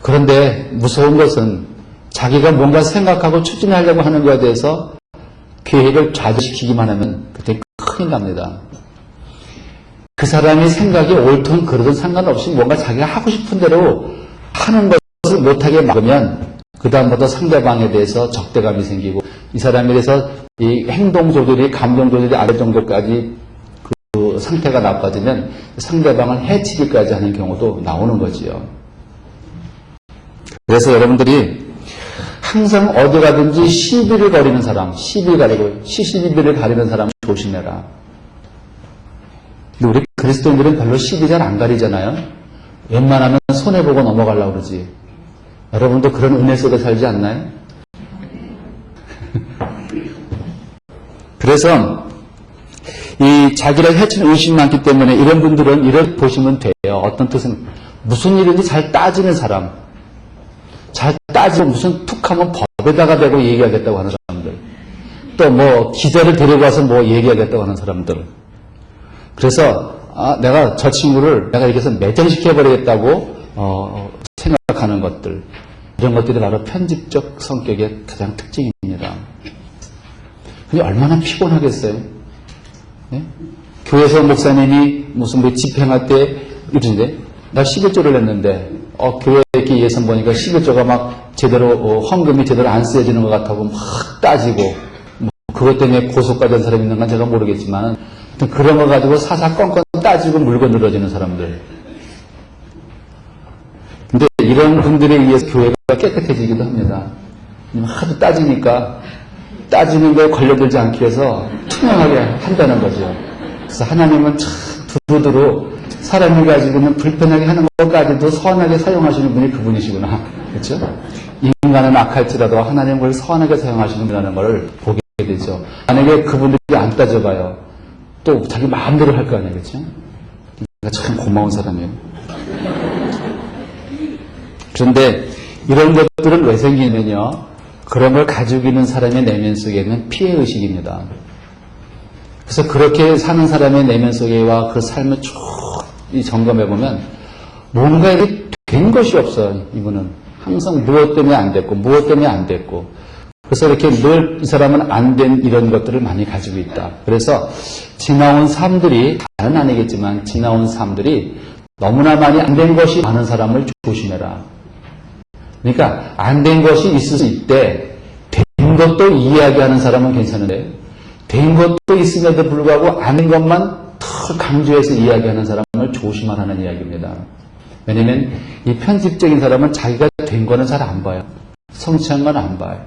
그런데 무서운 것은 자기가 뭔가 생각하고 추진하려고 하는 것에 대해서 계획을 좌절시키기만 하면 그때 큰일 납니다. 그 사람이 생각이 옳든 그러든 상관없이 뭔가 자기가 하고 싶은 대로 하는 것을 못하게 막으면 그 다음부터 상대방에 대해서 적대감이 생기고 이 사람에 대해서 이 행동 조절이 감정 조절이 아래 정도까지 그 상태가 나빠지면 상대방을 해치기까지 하는 경우도 나오는 거지요. 그래서 여러분들이 항상 어디 가든지 시비를 거리는 사람, 시비를 가리는 사람 조심해라. 근데 우리 그리스도인들은 별로 시비 잘 안 가리잖아요. 웬만하면 손해보고 넘어가려고 그러지. 여러분도 그런 은혜 속에 살지 않나요? 그래서 이 자기를 해치는 의심이 많기 때문에 이런 분들은 이렇게 보시면 돼요. 어떤 뜻은 무슨 일인지 잘 따지는 사람, 잘 따지면 무슨 툭하면 법에다가 대고 얘기하겠다고 하는 사람들, 또 뭐 기자를 데리고 와서 뭐 얘기하겠다고 하는 사람들, 그래서 내가 저 친구를 내가 이렇게 해서 매장시켜버리겠다고 생각하는 것들, 이런 것들이 바로 편집적 성격의 가장 특징입니다. 근데 얼마나 피곤하겠어요? 네? 교회에서 목사님이 무슨 뭐 집행할 때 이러는데 나 11조를 냈는데 교회 이렇게 예산 보니까 11조가 막 제대로 헌금이 제대로 안 쓰여지는 것 같다고 막 따지고 뭐 그것 때문에 고소가 된 사람이 있는 건 제가 모르겠지만 그런 거 가지고 사사건건 따지고 물고 늘어지는 사람들. 근데 이런 분들에 의해서 교회가 깨끗해지기도 합니다. 하도 따지니까 따지는 거에 걸려들지 않기 위해서 투명하게 한다는 거죠. 그래서 하나님은 참 두루두루 사람이 가지고 있는 불편하게 하는 것까지도 선하게 사용하시는 분이 그분이시구나. 그렇죠? 인간은 악할지라도 하나님은 그걸 선하게 사용하시는 분이라는 걸 보게 되죠. 만약에 그분들이 안 따져봐요. 또 자기 마음대로 할 거 아니에요. 그렇죠? 그러니까 참 고마운 사람이에요. 그런데 이런 것들은 왜 생기냐면요. 그런 걸 가지고 있는 사람의 내면 속에는 피해의식입니다. 그래서 그렇게 사는 사람의 내면 속에와 그 삶을 쭉 점검해보면 뭔가 이렇게 된 것이 없어요. 이분은 항상 무엇 때문에 안 됐고 무엇 때문에 안 됐고 그래서 이렇게 늘 이 사람은 안 된 이런 것들을 많이 가지고 있다. 그래서 지나온 삶들이 다는 아니겠지만 지나온 삶들이 너무나 많이 안 된 것이 많은 사람을 조심해라. 그러니까 안 된 것이 있을 수 있대. 된 것도 이야기하는 사람은 괜찮은데 된 것도 있음에도 불구하고 안 된 것만 더 강조해서 이야기하는 사람을 조심하라는 이야기입니다. 왜냐하면 이 편집적인 사람은 자기가 된 거는 잘 안 봐요. 성취한 건 안 봐요.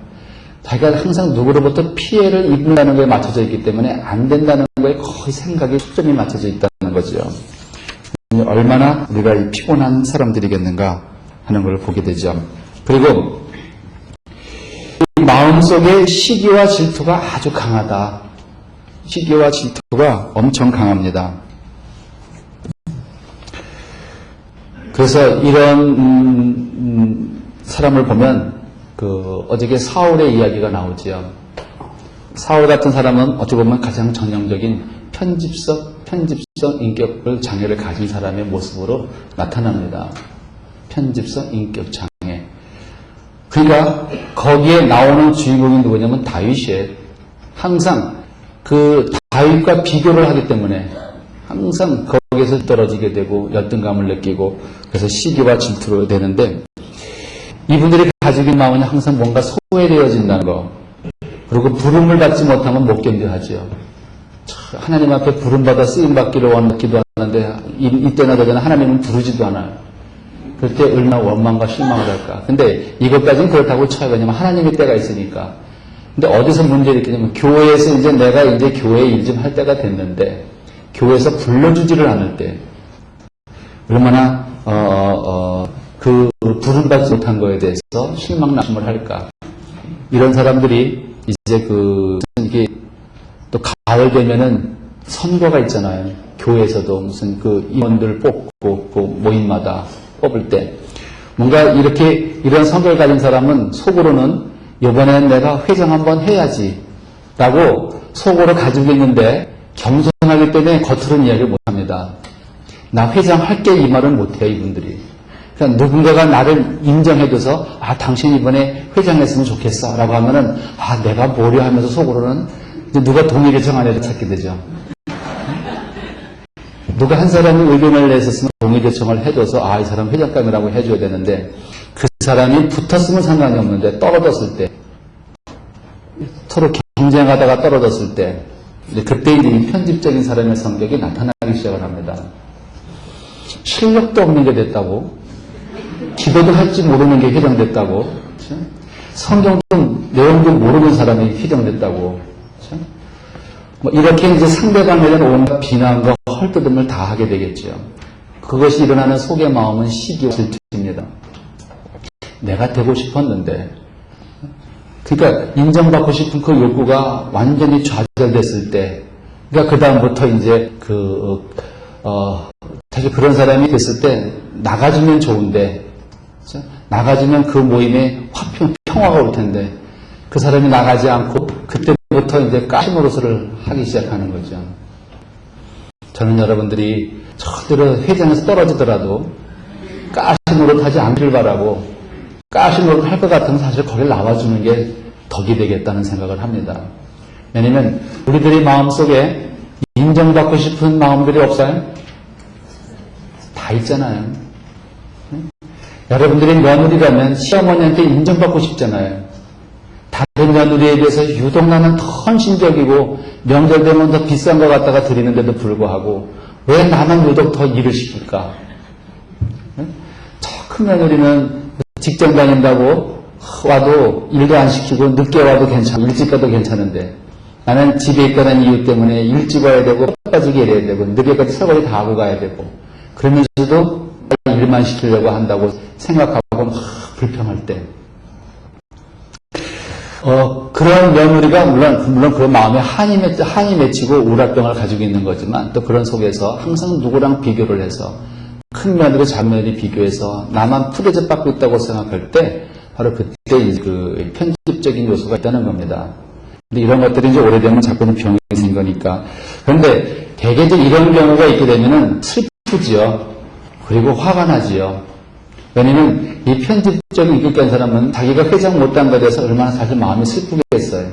자기가 항상 누구로부터 피해를 입는다는 거에 맞춰져 있기 때문에 안 된다는 거에 거의 생각이 초점이 맞춰져 있다는 거죠. 얼마나 우리가 이 피곤한 사람들이겠는가 하는 걸 보게 되죠. 그리고 마음속에 시기와 질투가 아주 강하다. 시기와 질투가 엄청 강합니다. 그래서 이런 사람을 보면 어저께 사울의 이야기가 나오지요. 사울 같은 사람은 어찌 보면 가장 전형적인 편집성 인격을 장애를 가진 사람의 모습으로 나타납니다. 편집성 인격 장애. 그러니까 거기에 나오는 주인공이 누구냐면 다윗이에요. 항상 그 다윗과 비교를 하기 때문에 항상 거기에서 떨어지게 되고 열등감을 느끼고 그래서 시기와 질투로 되는데 이분들이 가지고 있는 마음은 항상 뭔가 소외되어진다는 거. 그리고 부름을 받지 못하면 못 견뎌하죠. 하나님 앞에 부름받아 쓰임받기를 원하기도 하는데 이때나 저때나 하나님은 부르지도 않아요. 그럴 때 얼마나 원망과 실망을 할까. 근데 이것까지는 그렇다고 쳐요. 왜냐면 하나님의 때가 있으니까. 근데 어디서 문제를 일으키냐면 교회에서 이제 내가 이제 교회 일 좀 할 때가 됐는데 교회에서 불러주지를 않을 때 얼마나 그 부름받지 못한 거에 대해서 실망나심을 할까. 이런 사람들이 이제 이게 또 가을 되면은 선거가 있잖아요. 교회에서도 무슨 임원들 뽑고 모임마다 뽑을 때 뭔가 이런 성격을 가진 사람은 속으로는 이번엔 내가 회장 한번 해야지 라고 속으로 가지고 있는데 겸손하기 때문에 겉으로는 이야기를 못합니다. 나 회장 할게 이 말은 못해요. 이분들이. 그러니까 누군가가 나를 인정해줘서 당신 이번에 회장했으면 좋겠어 라고 하면은 내가 뭐려 하면서 속으로는 이제 누가 동의를 정한 애를 찾게 되죠. 누가 한 사람이 의견을 냈었으면 동의 요청을 해줘서 이 사람 회장감이라고 해줘야 되는데 그 사람이 붙었으면 상관이 없는데 떨어졌을 때 서로 경쟁하다가 떨어졌을 때 그때 이제 이 편집적인 사람의 성격이 나타나기 시작을 합니다. 실력도 없는 게 됐다고, 기도도 할지 모르는 게 회장됐다고, 그렇죠? 성경 좀 내용도 모르는 사람이 회장됐다고, 그렇죠? 이렇게 이제 상대방에 대한 온갖 비난과 헐뜯음을 다 하게 되겠죠. 그것이 일어나는 속의 마음은 시기와 질투입니다. 내가 되고 싶었는데, 그러니까 인정받고 싶은 그 욕구가 완전히 좌절됐을 때, 그러니까 그 다음부터 이제 사실 그런 사람이 됐을 때 나가주면 좋은데, 그렇죠? 나가주면 그 모임에 평화가 올 텐데, 그 사람이 나가지 않고 그때부터 이제 까시 노릇을 하기 시작하는 거죠. 저는 여러분들이 절대로 회장에서 떨어지더라도 가시 노릇하지 않기를 바라고, 가시 노릇 할 것 같으면 사실 거길 나와주는 게 덕이 되겠다는 생각을 합니다. 왜냐면 우리들이 마음속에 인정받고 싶은 마음들이 없어요? 다 있잖아요. 여러분들이 며느리라면 시어머니한테 인정받고 싶잖아요. 다른 며느리에 비해서 유독 나는 더 헌신적이고 명절 되면 더 비싼 거 갖다가 드리는데도 불구하고 왜 나만 유독 더 일을 시킬까? 저 큰 며느리는 직장 다닌다고 와도 일도 안 시키고 늦게 와도 괜찮고 일찍 가도 괜찮은데 나는 집에 있다는 이유 때문에 일찍 와야 되고 빠지게 일해야 되고 늦게까지 설거지 다 하고 가야 되고 그러면서도 일만 시키려고 한다고 생각하고 막 불평할 때 그런 며느리가 물론 그런 마음에 한이 맺히고 우라병을 가지고 있는 거지만 또 그런 속에서 항상 누구랑 비교를 해서 큰 며느리 작은 며느리 비교해서 나만 푸대접 받고 있다고 생각할 때 바로 그때 그 편집적인 요소가 있다는 겁니다. 근데 이런 것들이 이제 오래되면 자꾸는 병이 생긴 거니까. 그런데 대개 이제 이런 경우가 있게 되면은 슬프지요. 그리고 화가 나지요. 왜냐면 이 편집적인 인격한 사람은 자기가 회장 못한 것에 대해서 얼마나 사실 마음이 슬프겠어요.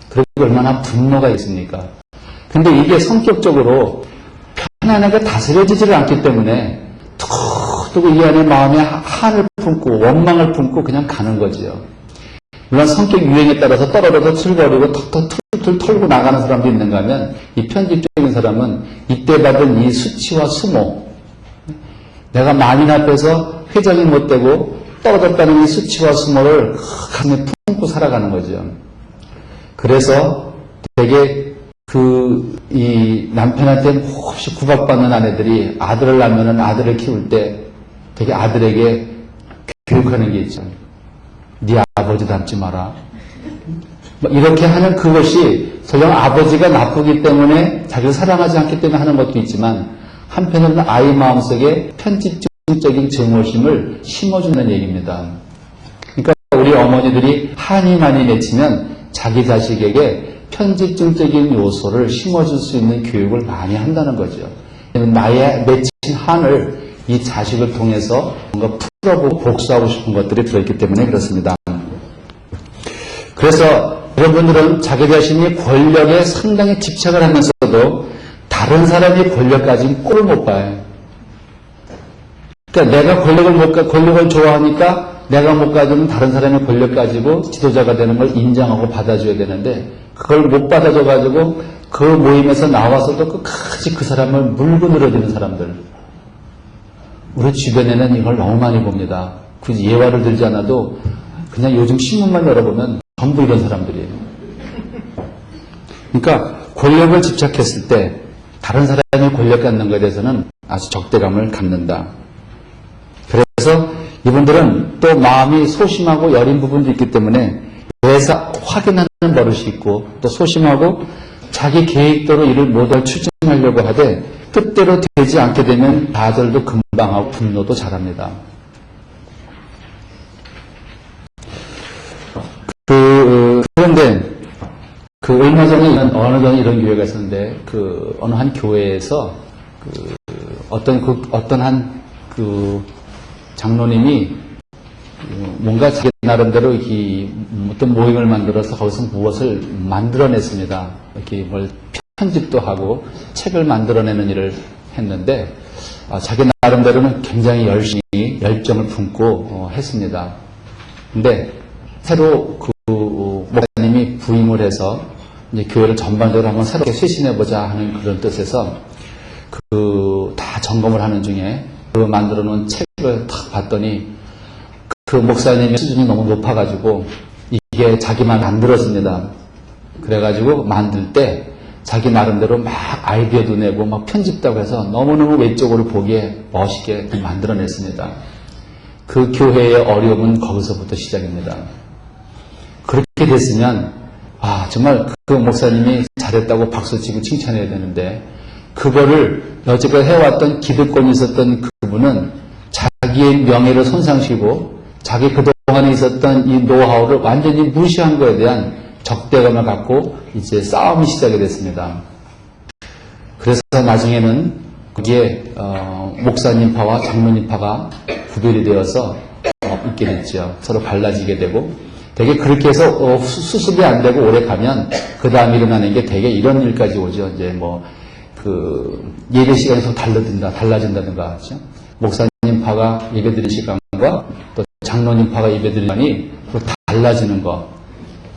그리고 얼마나 분노가 있습니까? 근데 이게 성격적으로 편안하게 다스려지지를 않기 때문에 툭툭 이 안에 마음에 한을 품고 원망을 품고 그냥 가는 거지요. 물론 성격 유행에 따라서 떨어져서 출거리고 툴툴 털고 나가는 사람도 있는가 하면 이 편집적인 사람은 이때 받은 이 수치와 수모, 내가 만인 앞에서 회장이 못되고 떨어졌다는 이 수치와 수모를 가슴에 품고 살아가는 거죠. 그래서 되게 이 남편한테 몹시 구박받는 아내들이 아들을 낳으면 아들을 키울 때 되게 아들에게 교육하는 게 있죠. 네 아버지 닮지 마라. 이렇게 하는 그것이 설령 아버지가 나쁘기 때문에 자기를 사랑하지 않기 때문에 하는 것도 있지만 한편으로는 아이 마음속에 편집적인 증오심을 심어주는 얘기입니다. 그러니까 우리 어머니들이 한이 많이 맺히면 자기 자식에게 편집증적인 요소를 심어줄 수 있는 교육을 많이 한다는 거죠. 나의 맺힌 한을 이 자식을 통해서 뭔가 풀어보고 복수하고 싶은 것들이 들어있기 때문에 그렇습니다. 그래서 여러분들은 자기 자신이 권력에 상당히 집착을 하면서도 다른 사람이 권력 가진 꼴을 못 봐요. 그러니까 내가 권력을 좋아하니까 내가 못 가지면 다른 사람이 권력 가지고 지도자가 되는 걸 인정하고 받아줘야 되는데 그걸 못 받아줘가지고 그 모임에서 나와서도 끝까지 그 사람을 물고 늘어지는 사람들. 우리 주변에는 이걸 너무 많이 봅니다. 굳이 예화를 들지 않아도 그냥 요즘 신문만 열어보면 전부 이런 사람들이에요. 그러니까 권력을 집착했을 때 다른 사람이 권력 갖는 것에 대해서는 아주 적대감을 갖는다. 그래서 이분들은 또 마음이 소심하고 여린 부분도 있기 때문에 외사 확인하는 버릇이 있고 또 소심하고 자기 계획대로 일을 모두 추진하려고 하되 뜻대로 되지 않게 되면 좌절도 금방 하고 분노도 잘합니다. 그런데 얼마 전에 어느 전에 이런 교회가 있었는데 어느 한 교회에서 어떤 한 장로님이 뭔가 자기 나름대로 어떤 모임을 만들어서 거기서 무엇을 만들어냈습니다. 이렇게 뭘 편집도 하고 책을 만들어내는 일을 했는데 자기 나름대로는 굉장히 열심히 열정을 품고 했습니다. 근데 새로 목사님이 부임을 해서 이제 교회를 전반적으로 한번 새롭게 쇄신해보자 하는 그런 뜻에서 다 점검을 하는 중에 만들어 놓은 책을 딱 봤더니 그 목사님의 수준이 너무 높아가지고 이게 자기만 만들었습니다. 그래가지고 만들 때 자기 나름대로 막 아이디어도 내고 막 편집도 하고 해서 너무너무 외적으로 보기에 멋있게 만들어냈습니다. 그 교회의 어려움은 거기서부터 시작입니다. 그렇게 됐으면 정말 그 목사님이 잘했다고 박수치고 칭찬해야 되는데 그거를 여태까지 해왔던 기득권이 있었던 그분은 자기의 명예를 손상시키고 자기 그동안에 있었던 이 노하우를 완전히 무시한 것에 대한 적대감을 갖고 이제 싸움이 시작이 됐습니다. 그래서 나중에는 거기에 목사님파와 장로님파가 구별이 되어서 있게 됐죠. 서로 갈라지게 되고 되게 그렇게 해서 수습이 안 되고 오래 가면 그 다음 일어나는 게 되게 이런 일까지 오죠. 이제 뭐 그 예배 시간이 좀 달라진다든가 하죠. 목사님파가 예배 드릴 시간과 또 장로님파가 예배 드릴 시간이 또 달라지는 거.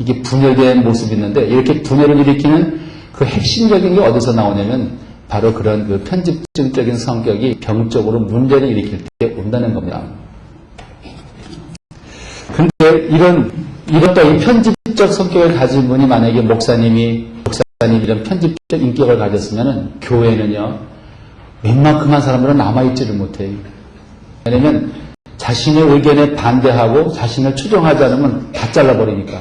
이게 분열된 모습이 있는데 이렇게 분열을 일으키는 그 핵심적인 게 어디서 나오냐면 바로 그런 그 편집증적인 성격이 병적으로 문제를 일으킬 때 온다는 겁니다. 근데 이런 이 편집적 성격을 가진 분이 만약에 목사님이 이런 편집적 인격을 가졌으면 교회는요 웬만큼한 사람들은 남아있지를 못해요. 왜냐면 자신의 의견에 반대하고 자신을 추종하지 않으면 다 잘라버리니까.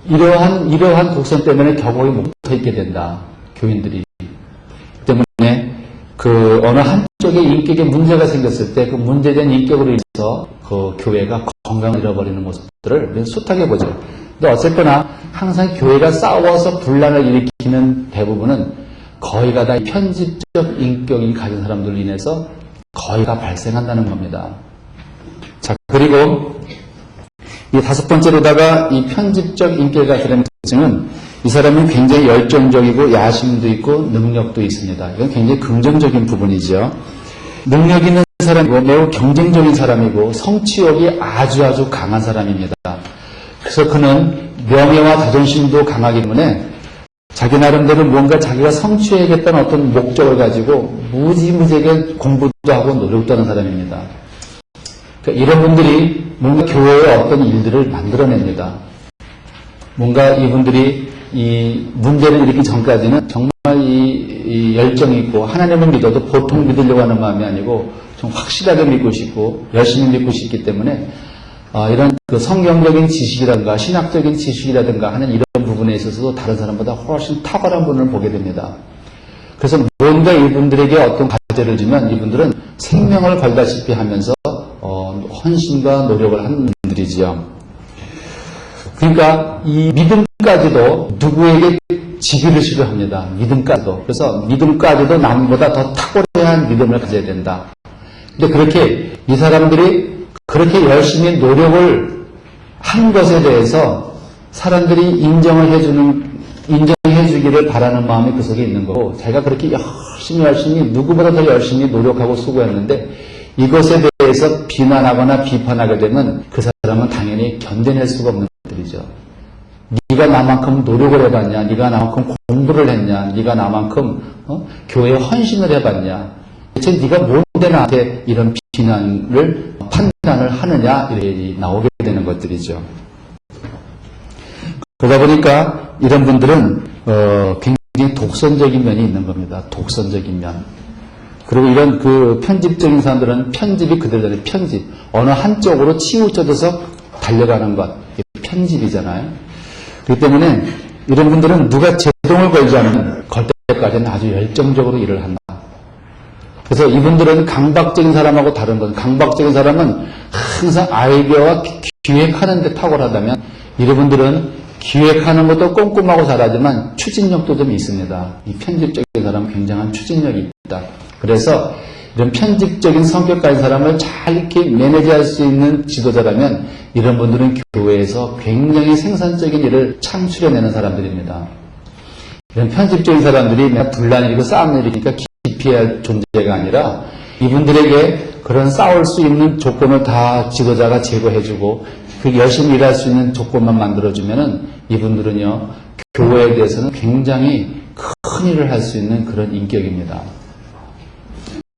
이러한 독성 때문에 격오에 묻어있게 된다. 교인들이. 때문에 그 어느 한쪽의 인격에 문제가 생겼을 때 그 문제된 인격으로 인해서 그 교회가 건강을 잃어버리는 모습들을 숱하게 보죠. 근데 어쨌거나 항상 교회가 싸워서 분란을 일으키는 대부분은 거의가 다 편집적 인격이 가진 사람들로 인해서 거의가 발생한다는 겁니다. 자, 그리고 이 다섯 번째로다가 이 편집적 인격을 가진 특징은 이 사람은 굉장히 열정적이고 야심도 있고 능력도 있습니다. 이건 굉장히 긍정적인 부분이죠. 능력 있는 사람이고 매우 경쟁적인 사람이고 성취욕이 아주 강한 사람입니다. 그래서 그는 명예와 자존심도 강하기 때문에 자기 나름대로 뭔가 자기가 성취해야겠다는 어떤 목적을 가지고 무지무지하게 공부도 하고 노력도 하는 사람입니다. 그러니까 이런 분들이 뭔가 교회의 어떤 일들을 만들어냅니다. 뭔가 이분들이 이 문제를 일으키기 전까지는 정말 이 열정이 있고 하나님을 믿어도 보통 믿으려고 하는 마음이 아니고 좀 확실하게 믿고 싶고 열심히 믿고 싶기 때문에 이런 그 성경적인 지식이라든가 신학적인 지식이라든가 하는 이런 부분에 있어서도 다른 사람보다 훨씬 탁월한 분을 보게 됩니다. 그래서 뭔가 이분들에게 어떤 과제를 주면 이분들은 생명을 걸다시피 하면서 헌신과 노력을 하는 분들이지요. 그러니까 이 믿음까지도 누구에게 지기를 싫어합니다. 믿음까지도. 그래서 믿음까지도 남보다 더 탁월한 믿음을 가져야 된다. 근데 그렇게 이 사람들이 그렇게 열심히 노력을 한 것에 대해서 사람들이 인정해주기를 바라는 마음이 그 속에 있는 거고, 자기가 그렇게 열심히 누구보다 더 열심히 노력하고 수고했는데 이것에 대해서 비난하거나 비판하게 되면 그 사람은 당연히 견뎌낼 수가 없는 것들이죠. 네가 나만큼 노력을 해봤냐? 네가 나만큼 공부를 했냐? 네가 나만큼 교회에 헌신을 해봤냐? 대체 네가 뭔데 나한테 이런 판단을 하느냐? 이렇게 나오게 되는 것들이죠. 그러다 보니까 이런 분들은 굉장히 독선적인 면이 있는 겁니다. 독선적인 면. 그리고 이런 그 편집적인 사람들은 편집이 그들의 편집. 어느 한쪽으로 치우쳐져서 달려가는 것. 편집이잖아요. 그렇기 때문에 이런 분들은 누가 제동을 걸지 않으면 걸 때까지는 아주 열정적으로 일을 한다. 그래서 이분들은 강박적인 사람하고 다른 건, 강박적인 사람은 항상 아이디어와 기획하는 데 탁월하다면 이런 분들은 기획하는 것도 꼼꼼하고 잘하지만 추진력도 좀 있습니다. 이 편집적인 사람은 굉장한 추진력이 있다. 그래서 이런 편집적인 성격 가진 사람을 잘 이렇게 매니지할 수 있는 지도자라면 이런 분들은 교회에서 굉장히 생산적인 일을 창출해내는 사람들입니다. 이런 편집적인 사람들이 맨날 분란을 일으키고 싸움을 일으키니까 기피해야 할 존재가 아니라 이분들에게 그런 싸울 수 있는 조건을 다 지도자가 제공해주고 그 열심히 일할 수 있는 조건만 만들어주면은 이분들은요 교회에 대해서는 굉장히 큰 일을 할 수 있는 그런 인격입니다.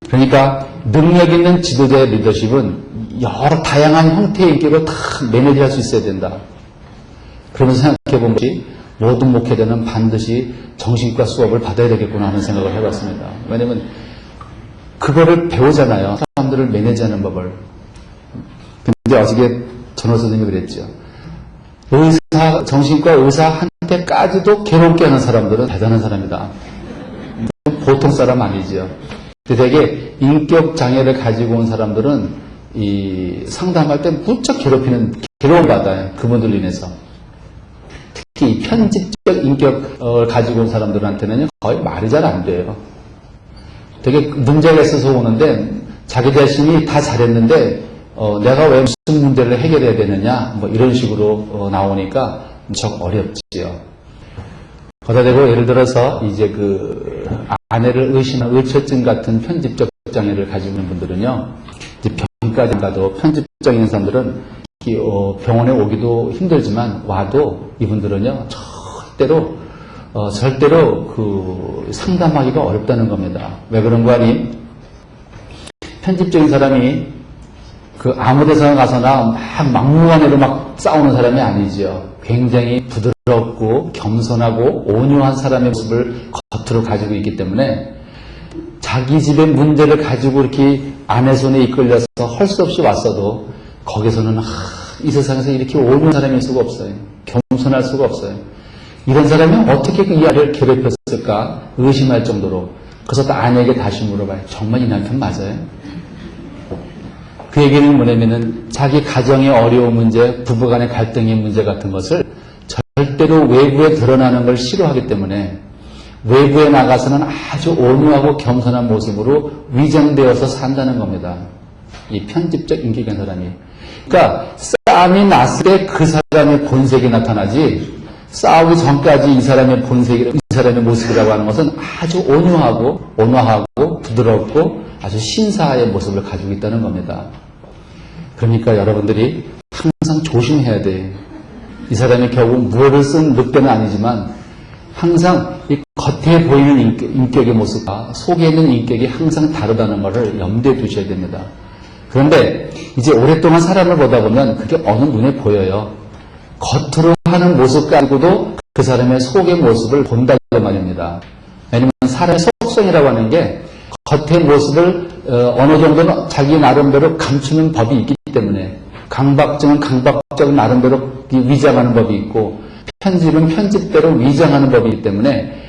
그러니까 능력 있는 지도자의 리더십은 여러 다양한 형태의 인격을 다 매니지할 수 있어야 된다. 그러면서 생각해본 것이 모든 목회자는 반드시 정신과 수업을 받아야 되겠구나 하는 생각을 해봤습니다. 왜냐면 그거를 배우잖아요. 사람들을 매니지하는 법을. 근데 어저께 전호 선생님이 그랬죠. 정신과 의사한테까지도 괴롭게 하는 사람들은 대단한 사람이다. 보통 사람 아니죠. 되게 인격 장애를 가지고 온 사람들은 이 상담할 때 무척 괴로움 받아요. 그분들로 인해서. 특히 편집적 인격을 가지고 온 사람들한테는 거의 말이 잘 안 돼요. 되게 문제가 있어서 오는데 자기 자신이 다 잘했는데 내가 왜 무슨 문제를 해결해야 되느냐 뭐 이런 식으로 나오니까 무척 어렵지요. 거기다 대고 예를 들어서 이제 그 아내를 의심한 의처증 같은 편집적 장애를 가지고 있는 분들은요, 이제 병까지 안 가도 편집적인 사람들은 병원에 오기도 힘들지만 와도 이분들은요 절대로 그 상담하기가 어렵다는 겁니다. 왜 그런 거 아니? 편집적인 사람이 그 아무 데서나 가서나 막 막무가내로 막 싸우는 사람이 아니지요. 굉장히 부드럽고 겸손하고 온유한 사람의 모습을 겉으로 가지고 있기 때문에 자기 집의 문제를 가지고 이렇게 아내 손에 이끌려서 할 수 없이 왔어도 거기서는 이 세상에서 이렇게 온유한 사람일 수가 없어요. 겸손할 수가 없어요. 이런 사람이 어떻게 그 이 아내를 괴롭혔을까 의심할 정도로. 그래서 또 아내에게 다시 물어봐요. 정말 이 남편 맞아요? 그 얘기는 뭐냐면은 자기 가정의 어려운 문제, 부부간의 갈등의 문제 같은 것을 절대로 외부에 드러나는 걸 싫어하기 때문에 외부에 나가서는 아주 온유하고 겸손한 모습으로 위장되어서 산다는 겁니다. 이 편집적 인격인 사람이. 그러니까 싸움이 났을 때 그 사람의 본색이 나타나지 싸우기 전까지 이 사람의 본색이, 이 사람의 모습이라고 하는 것은 아주 온화하고 부드럽고 아주 신사의 모습을 가지고 있다는 겁니다. 그러니까 여러분들이 항상 조심해야 돼. 이 사람이 결국 무엇을 쓴 늑대는 아니지만 항상 이 겉에 보이는 인격의 모습과 속에 있는 인격이 항상 다르다는 것을 염두에 두셔야 됩니다. 그런데 이제 오랫동안 사람을 보다 보면 그게 어느 눈에 보여요. 겉으로 하는 모습 가지고도 그 사람의 속의 모습을 본다는 말입니다. 왜냐하면 사람의 속성이라고 하는 게 겉의 모습을 어느 정도는 자기 나름대로 감추는 법이 있기 때문에 강박증은 강박적 나름대로 위장하는 법이 있고 편집은 편집대로 위장하는 법이기 때문에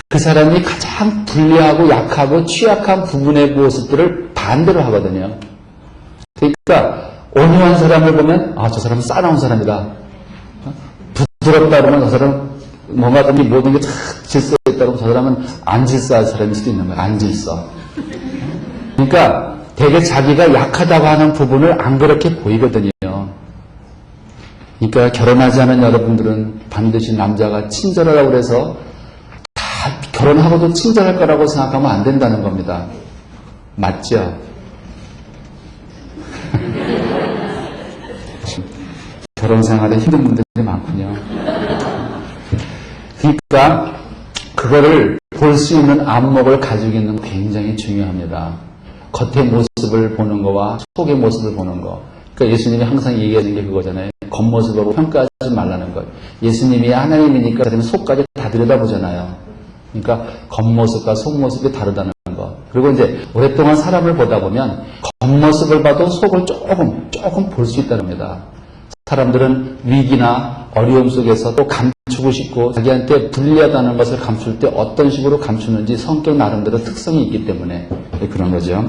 그 사람이 가장 불리하고 약하고 취약한 부분의 모습들을 반대로 하거든요. 그러니까 온유한 사람을 보면 저 사람은 싸나운 사람이다. 부드럽다 그러면 저 사람은 뭔가 좀 모든 게 쫙 질서가 있다 그러면 저 사람은 안 질서할 사람일 수도 있는 거예요. 안 질서. 그러니까 되게 자기가 약하다고 하는 부분을 안 그렇게 보이거든요. 그러니까 결혼하지 않은 여러분들은 반드시 남자가 친절하다고 그래서 다 결혼하고도 친절할 거라고 생각하면 안 된다는 겁니다. 맞죠? 결혼 생활에 힘든 분들이 많군요. 그러니까 그거를 볼 수 있는 안목을 가지고 있는 거 굉장히 중요합니다. 겉의 모습을 보는 거와 속의 모습을 보는 거. 그러니까 예수님이 항상 얘기하는 게 그거잖아요. 겉모습으로 평가하지 말라는 거예요. 예수님이 하나님이니까 그러면 속까지 다 들여다보잖아요. 그러니까 겉모습과 속모습이 다르다는 거. 그리고 이제 오랫동안 사람을 보다 보면 겉모습을 봐도 속을 조금 볼 수 있다는 겁니다. 사람들은 위기나 어려움 속에서 또 감추고 싶고 자기한테 불리하다는 것을 감출 때 어떤 식으로 감추는지 성격 나름대로 특성이 있기 때문에 그런 거죠.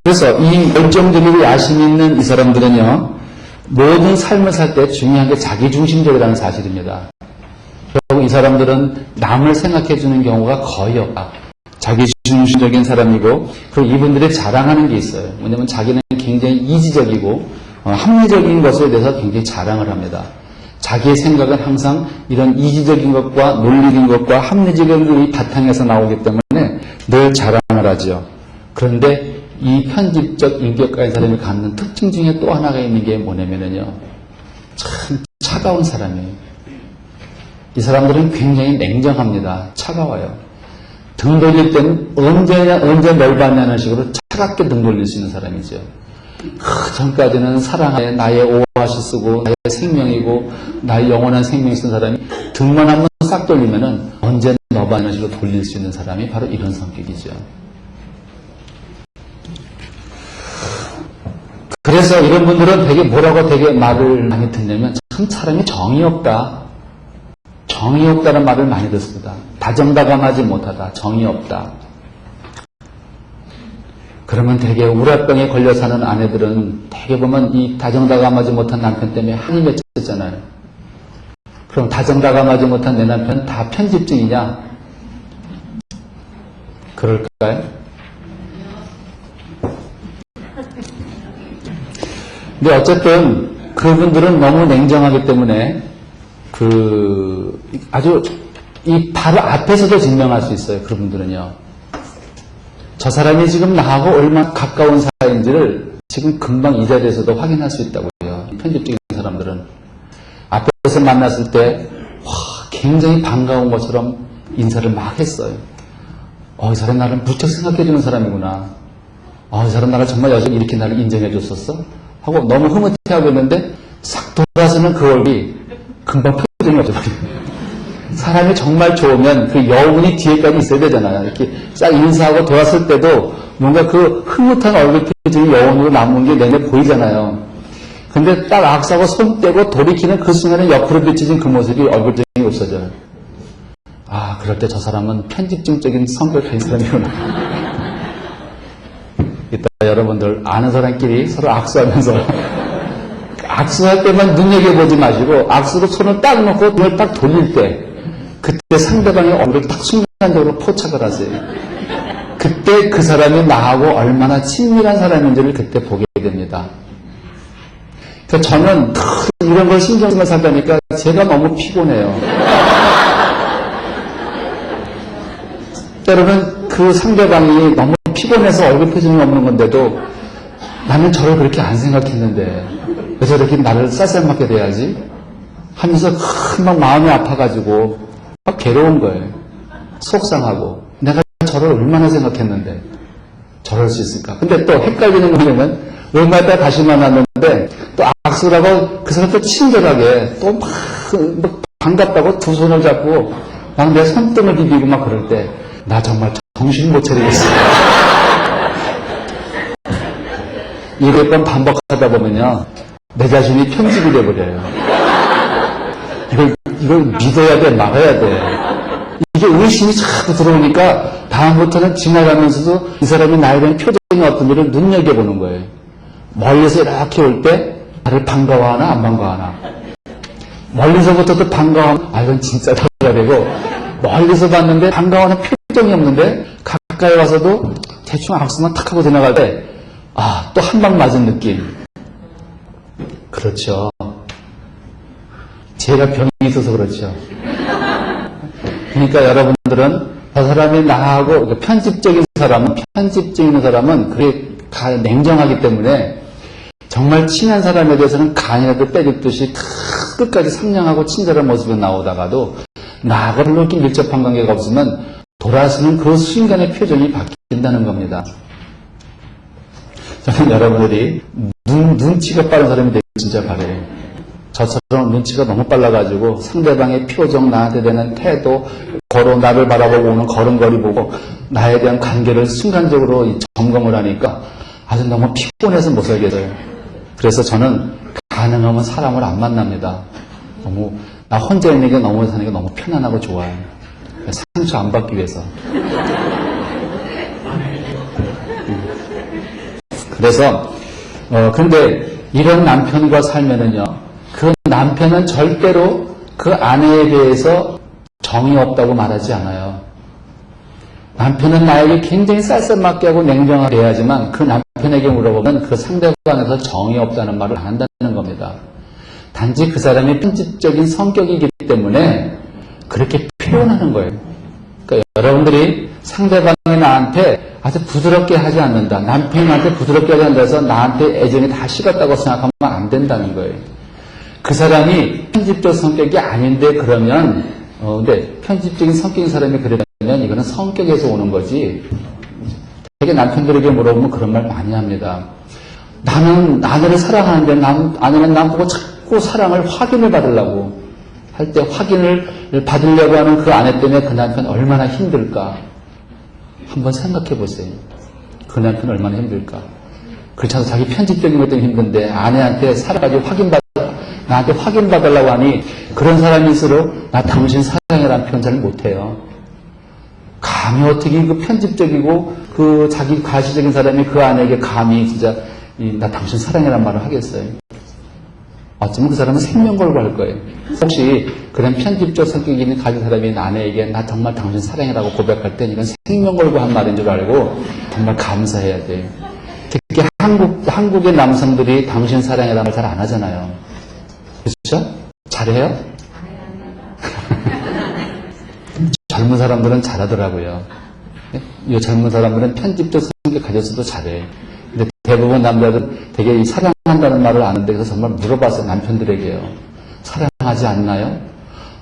그래서 이 열정적이고 야심 있는 이 사람들은요, 모든 삶을 살 때 중요한 게 자기중심적이라는 사실입니다. 결국 이 사람들은 남을 생각해 주는 경우가 거의 없다. 자기중심적인 사람이고, 그리고 이분들이 자랑하는 게 있어요. 왜냐하면 자기는 굉장히 이지적이고 합리적인 것에 대해서 굉장히 자랑을 합니다. 자기의 생각은 항상 이런 이지적인 것과 논리적인 것과 합리적인 것이 바탕에서 나오기 때문에 늘 자랑을 하죠. 그런데 이 편집적 인격가의 사람이 갖는 특징 중에 또 하나가 있는 게 뭐냐면요, 참 차가운 사람이에요. 이 사람들은 굉장히 냉정합니다. 차가워요. 등 돌릴 때는 언제 널 봤냐는 식으로 차갑게 등 돌릴 수 있는 사람이죠. 그 전까지는 사랑하에 나의 오아시스고 나의 생명이고 나의 영원한 생명이 쓴 사람이 등만 한번 싹 돌리면은 언제 너 봤냐는 식으로 돌릴 수 있는 사람이 바로 이런 성격이죠. 그래서 이런 분들은 되게 뭐라고 되게 말을 많이 듣냐면 참 사람이 정이 없다. 정이 없다는 말을 많이 듣습니다. 다정다감하지 못하다. 정이 없다. 그러면 되게 우라병에 걸려 사는 아내들은 되게 보면 이 다정다감하지 못한 남편 때문에 한이 맺혔잖아요. 그럼 다정다감하지 못한 내 남편은 다 편집증이냐? 그럴까요? 근데 어쨌든 그분들은 너무 냉정하기 때문에 아주 이 바로 앞에서도 증명할 수 있어요. 그분들은요. 저 사람이 지금 나하고 얼마나 가까운 사이인지를 지금 금방 이 자리에서도 확인할 수 있다고요. 편집적인 사람들은 앞에서 만났을 때 굉장히 반가운 것처럼 인사를 막 했어요. 이 사람 나를 무척 생각해주는 사람이구나. 이 사람 나를 정말 여전히 이렇게 나를 인정해줬었어? 하고 너무 흐뭇해하고 있는데 싹 돌아서는 그 얼굴이 금방 표정이 없어버려요. 사람이 정말 좋으면 그 여운이 뒤에까지 있어야 되잖아요. 이렇게 싹 인사하고 돌았을 때도 뭔가 그 흐뭇한 얼굴 표정이 여운으로 남은 게 내내 보이잖아요. 근데 딱 악수하고 손 떼고 돌이키는 그 순간에 옆으로 비춰진 그 모습이 얼굴정이 없어져요. 그럴 때 저 사람은 편집증적인 성격을 가진 사람이구나. 이따 여러분들 아는 사람끼리 서로 악수하면서 악수할 때만 눈여겨보지 마시고 악수로 손을 딱 놓고 눈을 딱 돌릴 때 그때 상대방의 얼굴을 딱 순간적으로 포착을 하세요. 그때 그 사람이 나하고 얼마나 친밀한 사람인지를 그때 보게 됩니다. 그래서 저는 이런 걸 신경 쓰면서 살다니까 제가 너무 피곤해요. 때로는 그 상대방이 너무 피곤해서 얼굴 표정이 없는 건데도 나는 저를 그렇게 안 생각했는데 왜 저렇게 나를 쌀쌀맞게 돼야지? 하면서 막 마음이 아파가지고 막 괴로운 거예요. 속상하고 내가 저를 얼마나 생각했는데 저럴 수 있을까? 근데 또 헷갈리는 거 뭐냐면 얼마 있다 다시 만났는데 또 악수를 하고 그 사람 또 친절하게 또 막 반갑다고 두 손을 잡고 막 내 손등을 비비고 막 그럴 때 나 정말 정신 못 차리겠어. 이걸 번 반복하다 보면요 내 자신이 편집이 돼버려요. 이걸 믿어야 돼, 막아야 돼. 이게 의심이 자꾸 들어오니까 다음부터는 지나가면서도 이 사람이 나에 대한 표정이 어떤지를 눈여겨보는 거예요. 멀리서 이렇게 올 때 나를 반가워하나 안 반가워하나. 멀리서부터도 반가워하면 이건 진짜다 되고 멀리서 봤는데 반가워하는 표정이 없는데 가까이 와서도 대충 악수만 탁 하고 지나갈 때 또 한 방 맞은 느낌. 그렇죠. 제가 병이 있어서 그렇죠. 그러니까 여러분들은 저 사람이 나하고 편집적인 사람은 그게 냉정하기 때문에 정말 친한 사람에 대해서는 간이라도 빼줍듯이 끝까지 상냥하고 친절한 모습이 나오다가도 나하고 별로 이렇게 밀접한 관계가 없으면 돌아서는 그 순간의 표정이 바뀐다는 겁니다. 저는 여러분들이 눈치가 빠른 사람이 되길 진짜 바래요. 저처럼 눈치가 너무 빨라가지고 상대방의 표정, 나한테 대한 태도, 나를 바라보고 오는 걸음걸이 보고 나에 대한 관계를 순간적으로 점검을 하니까 아주 너무 피곤해서 못 살겠어요. 그래서 저는 가능하면 사람을 안 만납니다. 나 혼자 있는 게 너무 사는 게 너무 편안하고 좋아요. 상처 안 받기 위해서. 그래서 근데 이런 남편과 살면은요, 그 남편은 절대로 그 아내에 대해서 정이 없다고 말하지 않아요. 남편은 나에게 굉장히 쌀쌀맞게 하고 냉정하게 해야지만 그 남편에게 물어보면 그 상대방에서 정이 없다는 말을 안 한다는 겁니다. 단지 그 사람이 편집적인 성격이기 때문에 그렇게 표현하는 거예요. 그러니까 여러분들이 상대방이 나한테 아주 부드럽게 하지 않는다. 남편이 나한테 부드럽게 하지 않는다 해서 나한테 애정이 다 식었다고 생각하면 안 된다는 거예요. 그 사람이 편집적 성격이 아닌데 그러면 근데 편집적인 성격인 사람이 그러면 이거는 성격에서 오는 거지. 되게 남편들에게 물어보면 그런 말 많이 합니다. 나는 아내를 사랑하는데 아내는 남 보고 자꾸 사랑을 확인을 받으려고 할 때 확인을 받으려고 하는 그 아내 때문에 그 남편 얼마나 힘들까. 한번 생각해 보세요. 그 남편 얼마나 힘들까. 그렇지 않아서 자기 편집적인 것 때문에 힘든데 아내한테 사랑까지 나한테 확인받으려고 하니 그런 사람일수록 나 당신 사랑해라는 표현 잘 못해요. 감히 어떻게 그 편집적이고 그 자기 과시적인 사람이 그 아내에게 감히 진짜 나 당신 사랑해라는 말을 하겠어요. 어쩌면 그 사람은 생명 걸고 할 거예요. 혹시 그런 편집적 성격이 가진 사람이 아내에게 나 정말 당신 사랑이라고 고백할 때 이건 생명 걸고 한 말인 줄 알고 정말 감사해야 돼요. 특히 한국의 남성들이 당신 사랑이라는 말 잘 안 하잖아요. 그렇죠? 잘해요? 젊은 사람들은 잘하더라고요. 이 젊은 사람들은 편집적 성격 가졌어도 잘해. 근데 대부분 남자들은 되게 이 사랑한다는 말을 아는데 그래서 정말 물어봤어요. 남편들에게요. 사랑하지 않나요?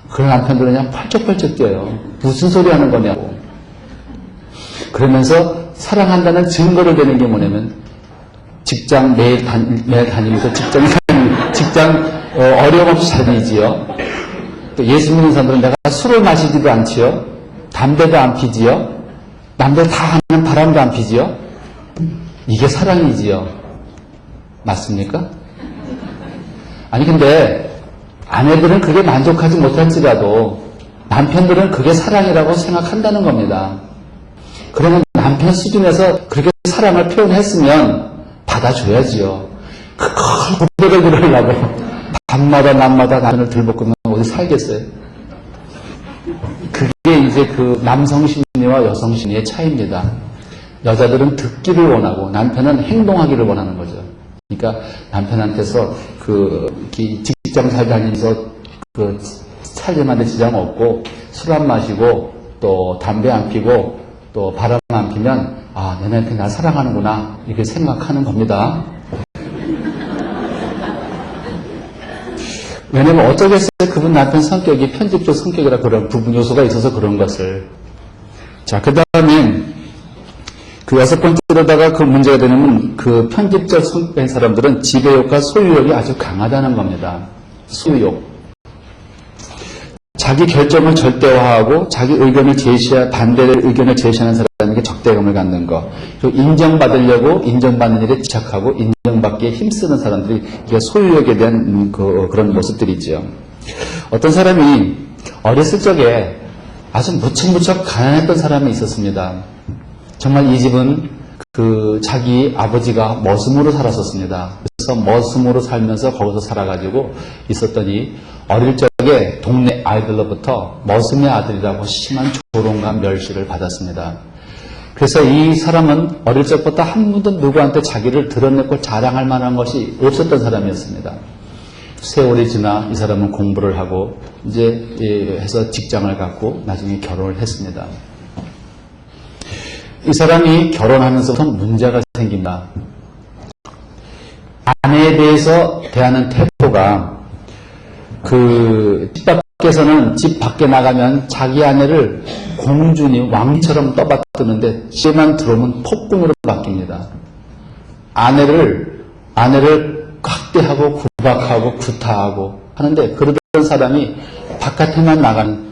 그런 남편들은 그냥 펄쩍펄쩍 뛰어요. 무슨 소리 하는 거냐고. 그러면서 사랑한다는 증거를 대는 게 뭐냐면 직장 매일 다니면서 직장 어려움 없이 잘 다니지요. 또 예수 믿는 사람들은 내가 술을 마시지도 않지요. 담배도 안 피지요. 남들 다 하는 바람도 안 피지요. 이게 사랑이지요. 맞습니까? 아니 근데 아내들은 그게 만족하지 못할지라도 남편들은 그게 사랑이라고 생각한다는 겁니다. 그러면 남편 수준에서 그렇게 사랑을 표현했으면 받아줘야지요. 그걸 고백을 들으려고 밤마다 낮마다 남편을 들볶으면 어디 살겠어요? 그게 이제 그 남성 심리와 여성 심리의 차이입니다. 여자들은 듣기를 원하고 남편은 행동하기를 원하는 거죠. 그러니까 남편한테서 직장 잘 다니면서 살림하는데 지장 없고 술 안 마시고 또 담배 안 피고 또 바람 안 피면 아, 내 남편이 날 사랑하는구나 이렇게 생각하는 겁니다. 왜냐면 어쩌겠어요. 그분 남편 성격이 편집적 성격이라 그런 부분 요소가 있어서 그런 것을. 자, 그 다음에 그 여섯 번째로다가 그 문제가 되는 그 편집적 성격인 사람들은 지배욕과 소유욕이 아주 강하다는 겁니다. 소유욕. 자기 결정을 절대화하고 자기 의견을 반대 의견을 제시하는 사람에게 적대감을 갖는 것. 그리고 인정받으려고 인정받는 일에 집착하고 인정받기에 힘쓰는 사람들이 이게 소유욕에 대한 그런 모습들이죠. 어떤 사람이 어렸을 적에 아주 무척무척 가난했던 사람이 있었습니다. 정말 이 집은 자기 아버지가 머슴으로 살았었습니다. 그래서 머슴으로 살면서 거기서 살아가지고 있었더니 어릴 적에 동네 아이들로부터 머슴의 아들이라고 심한 조롱과 멸시를 받았습니다. 그래서 이 사람은 어릴 적부터 한 번도 누구한테 자기를 드러내고 자랑할 만한 것이 없었던 사람이었습니다. 세월이 지나 이 사람은 공부를 하고 이제 해서 직장을 갖고 나중에 결혼을 했습니다. 이 사람이 결혼하면서부터 문제가 생긴다. 아내에 대해서 대하는 태도가 집 밖에서는 집 밖에 나가면 자기 아내를 공주니 왕처럼 떠받드는데 집에만 들어오면 폭군으로 바뀝니다. 아내를 학대하고 구박하고 구타하고 하는데 그러던 사람이 바깥에만 나가는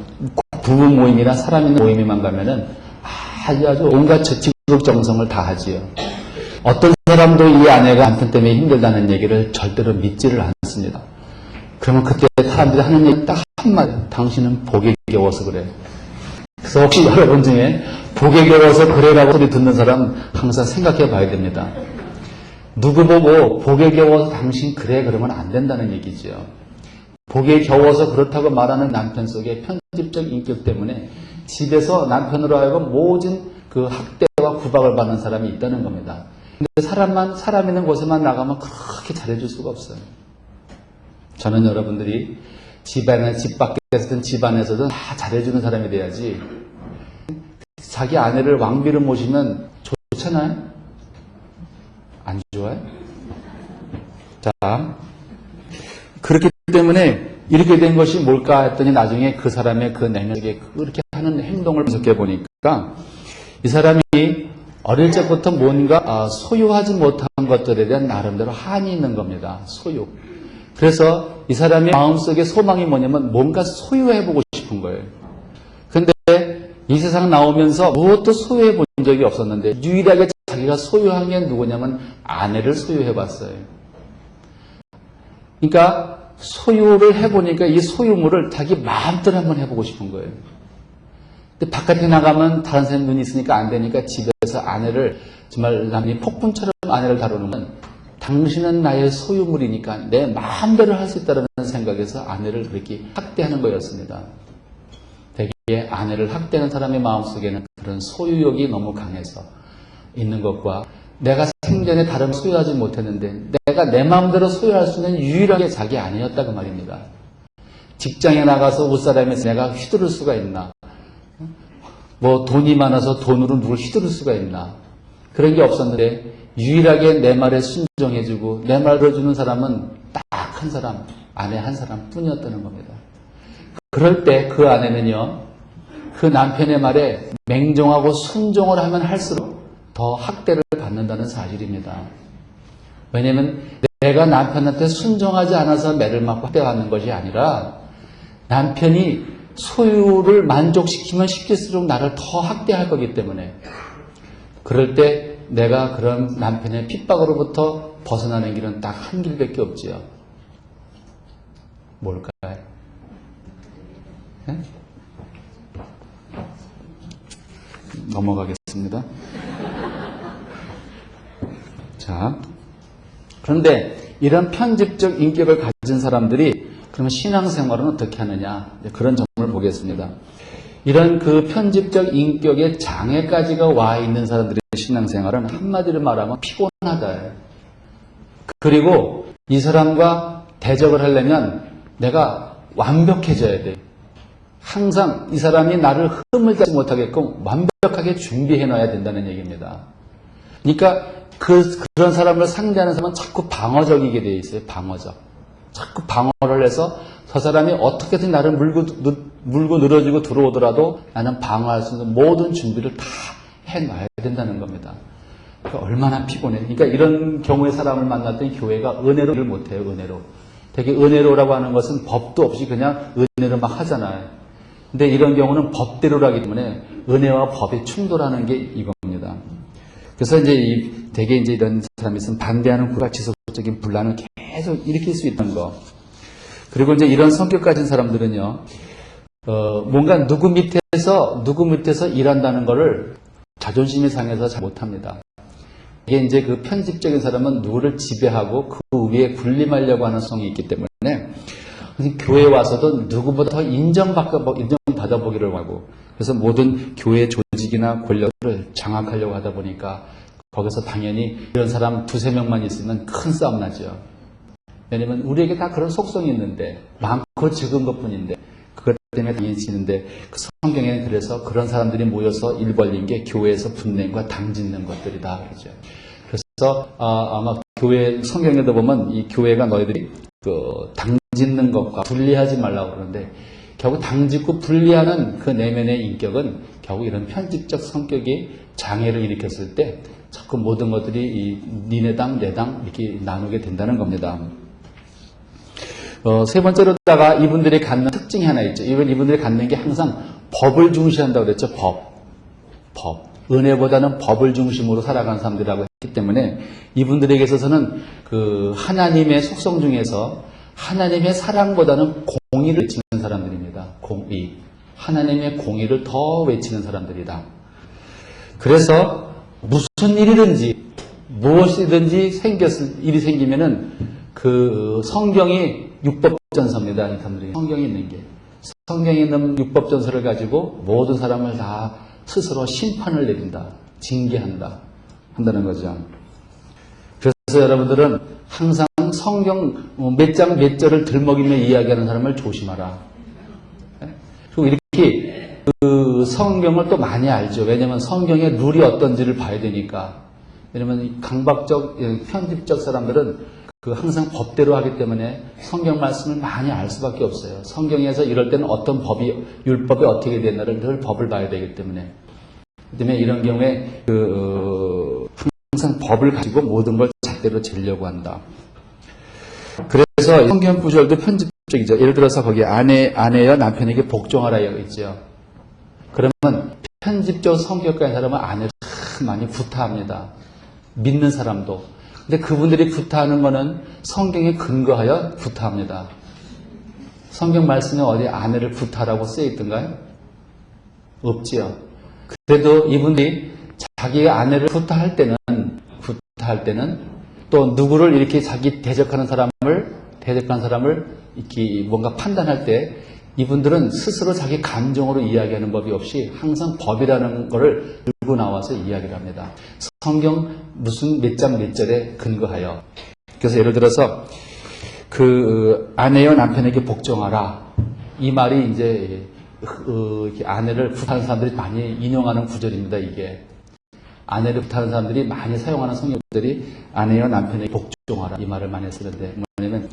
부부 모임이나 사람 있는 모임에만 가면은 아주 온갖 지극정성을 다 하지요. 어떤 사람도 이 아내가 남편 때문에 힘들다는 얘기를 절대로 믿지를 않습니다. 그러면 그때 사람들이 하는 얘기 딱 한마디, 당신은 복에 겨워서 그래. 그래서 혹시 여러분 중에 복에 겨워서 그래라고 소리 듣는 사람 항상 생각해 봐야 됩니다. 누구 보고 복에 겨워서 당신 그래 그러면 안 된다는 얘기죠. 복에 겨워서 그렇다고 말하는 남편 속에 편집적 인격 때문에 집에서 남편으로 하여금 모든 그 학대와 구박을 받는 사람이 있다는 겁니다. 근데 사람 있는 곳에만 나가면 그렇게 잘해줄 수가 없어요. 저는 여러분들이 집 밖에서든 집 안에서든 다 잘해주는 사람이 돼야지. 자기 아내를 왕비로 모시면 좋잖아요? 안 좋아요? 자, 그렇기 때문에 이렇게 된 것이 뭘까 했더니 나중에 그 사람의 그 내면에 그렇게 하는 행동을 분석해 보니까 이 사람이 어릴 적부터 뭔가 소유하지 못한 것들에 대한 나름대로 한이 있는 겁니다. 소유. 그래서 이 사람의 마음속에 소망이 뭐냐면 뭔가 소유해보고 싶은 거예요. 근데 이 세상 나오면서 무엇도 소유해 본 적이 없었는데 유일하게 자기가 소유한 게 누구냐면 아내를 소유해봤어요. 그러니까 소유를 해보니까 이 소유물을 자기 마음대로 한번 해보고 싶은 거예요. 근데 바깥에 나가면 다른 사람 눈이 있으니까 안 되니까 집에서 아내를 정말 남이 폭군처럼 아내를 다루는 건 당신은 나의 소유물이니까 내 마음대로 할 수 있다는 생각에서 아내를 그렇게 학대하는 거였습니다. 대개 아내를 학대하는 사람의 마음속에는 그런 소유욕이 너무 강해서 있는 것과 내가 생전에 다른 소유하지 못했는데 내가 내 마음대로 소유할 수 있는 유일하게 자기 아내였다 그 말입니다. 직장에 나가서 옷사람에서 내가 휘두를 수가 있나? 뭐 돈이 많아서 돈으로 누굴 휘두를 수가 있나? 그런 게 없었는데 유일하게 내 말에 순종해주고 내 말 들어주는 사람은 딱 한 사람, 아내 한 사람 뿐이었다는 겁니다. 그럴 때 그 아내는요, 그 남편의 말에 맹종하고 순종을 하면 할수록 더 학대를 받는다는 사실입니다. 왜냐하면 내가 남편한테 순종하지 않아서 매를 맞고 학대받는 것이 아니라 남편이 소유를 만족시키면 시킬수록 나를 더 학대할 거기 때문에 그럴 때 내가 그런 남편의 핍박으로부터 벗어나는 길은 딱 한 길밖에 없지요. 뭘까요? 네? 넘어가겠습니다. 자, 그런데 이런 편집적 인격을 가진 사람들이 그러면 신앙생활은 어떻게 하느냐? 그런 점을 보겠습니다. 이런 그 편집적 인격의 장애까지가 와 있는 사람들의 신앙생활은 한마디로 말하면 피곤하다. 그리고 이 사람과 대적을 하려면 내가 완벽해져야 돼. 항상 이 사람이 나를 흠을 잡지 못하게끔 완벽하게 준비해 놔야 된다는 얘기입니다. 그러니까 그런 사람을 상대하는 사람은 자꾸 방어적이게 되어 있어요. 방어적. 자꾸 방어를 해서 저 사람이 어떻게든 나를 물고 늘어지고 들어오더라도 나는 방어할 수 있는 모든 준비를 다 해놔야 된다는 겁니다. 그러니까 얼마나 피곤해. 그러니까 이런 경우의 사람을 만났더니 교회가 은혜로를 못해요. 은혜로. 되게 은혜로라고 하는 것은 법도 없이 그냥 은혜로 막 하잖아요. 근데 이런 경우는 법대로라기 때문에 은혜와 법이 충돌하는 게 이겁니다. 그래서 이제 되게 이제 이런 사람이 있으면 반대하는 구가 지속적인 분란을 계속 일으킬 수 있다는 거. 그리고 이제 이런 성격 가진 사람들은요, 뭔가 누구 밑에서 일한다는 거를 자존심이 상해서 잘 못합니다. 이게 이제 그 편집적인 사람은 누구를 지배하고 그 위에 군림하려고 하는 성이 있기 때문에 교회에 와서도 누구보다 더 인정받아보기를 하고 그래서 모든 교회 조직이나 권력을 장악하려고 하다 보니까 거기서 당연히 이런 사람 두세 명만 있으면 큰 싸움 나죠. 왜냐면 우리에게 다 그런 속성이 있는데 많고 적은 것뿐인데 그것 때문에 당연히 지는데 그 성경에는 그래서 그런 사람들이 모여서 일 벌린 게 교회에서 분냄과 당짓는 것들이다 그러죠. 그래서 아마 교회 성경에도 보면 이 교회가 너희들이 그 당짓는 것과 분리하지 말라고 그러는데 결국 당짓고 분리하는 그 내면의 인격은 결국 이런 편집적 성격이 장애를 일으켰을 때 자꾸 모든 것들이 이 니네 당, 내 당 이렇게 나누게 된다는 겁니다. 세 번째로다가 이분들이 갖는 특징이 하나 있죠. 이분들이 갖는 게 항상 법을 중시한다고 그랬죠. 법. 은혜보다는 법을 중심으로 살아가는 사람들이라고 했기 때문에 이분들에게 있어서는 그 하나님의 속성 중에서 하나님의 사랑보다는 공의를 외치는 사람들입니다. 공의. 하나님의 공의를 더 외치는 사람들이다. 그래서 무슨 일이든지 무엇이든지 일이 생기면은 그 성경이 율법전서입니다. 이 사람들이 성경이 있는 게 성경에 있는 율법전서를 가지고 모든 사람을 다 스스로 심판을 내린다, 징계한다, 한다는 거죠. 그래서 여러분들은 항상 성경 몇 장 몇 절을 들먹이며 이야기하는 사람을 조심하라. 그리고 이렇게 그 성경을 또 많이 알죠. 왜냐하면 성경의 룰이 어떤지를 봐야 되니까. 왜냐하면 강박적, 편집적 사람들은 그 항상 법대로 하기 때문에 성경 말씀을 많이 알 수밖에 없어요. 성경에서 이럴 때는 어떤 율법이 어떻게 되나를 늘 법을 봐야 되기 때문에. 그다음에 이런 경우에 항상 법을 가지고 모든 걸 잣대로 재려고 한다. 그래서 성경 구절도 편집적이죠. 예를 들어서 거기 아내여 남편에게 복종하라 있죠. 그러면 편집적 성격 가진 사람은 아내를 참 많이 구타합니다. 믿는 사람도. 근데 그분들이 구타하는 거는 성경에 근거하여 구타합니다. 성경 말씀에 어디 아내를 구타라고 쓰여 있던가요? 없지요. 그래도 이분들이 자기가 아내를 구타할 때는 또 누구를 이렇게 자기 대적하는 사람을 이렇게 뭔가 판단할 때 이분들은 스스로 자기 감정으로 이야기하는 법이 없이 항상 법이라는 것을 들고 나와서 이야기를 합니다. 성경 무슨 몇 장 몇 절에 근거하여. 그래서 예를 들어서 그 아내여 남편에게 복종하라. 이 말이 이제 이렇게 아내를 구타하는 사람들이 많이 인용하는 구절입니다. 이게 아내를 구타하는 사람들이 많이 사용하는 성경들이 아내여 남편에게 복종하라 이 말을 많이 쓰는데 뭐냐면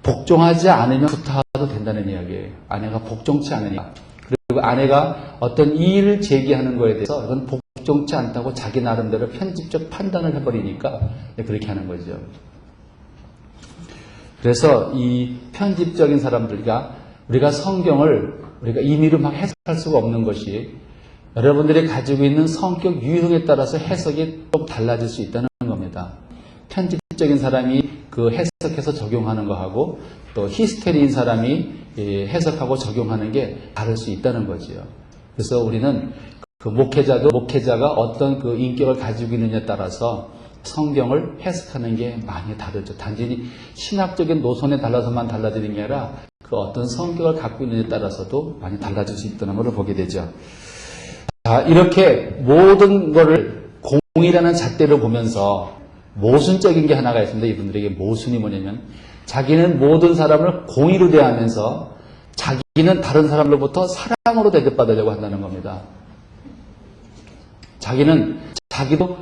복종하지 않으면 구타도 된다는 이야기예요. 아내가 복종치 않으니까. 그리고 아내가 어떤 이의를 제기하는 거에 대해서 이건 복종치 않다고 자기 나름대로 편집적 판단을 해버리니까 그렇게 하는 거죠. 그래서 이 편집적인 사람들과 우리가 성경을 우리가 임의로 막 해석할 수가 없는 것이 여러분들이 가지고 있는 성격 유형에 따라서 해석이 좀 달라질 수 있다는 겁니다. 편집적인 사람이 그 해석해서 적용하는 거하고 또 히스테리인 사람이 해석하고 적용하는 게 다를 수 있다는 거지요. 그래서 우리는 그 목회자가 어떤 그 인격을 가지고 있느냐에 따라서 성경을 해석하는 게 많이 다르죠. 단지 신학적인 노선에 달라서만 달라지는 게 아니라 그 어떤 성격을 갖고 있느냐에 따라서도 많이 달라질 수 있다는 것을 보게 되죠. 자, 이렇게 모든 것을 공이라는 잣대로 보면서 모순적인 게 하나가 있습니다. 이분들에게 모순이 뭐냐면 자기는 모든 사람을 공의로 대하면서 자기는 다른 사람으로부터 사랑으로 대접받으려고 한다는 겁니다. 자기도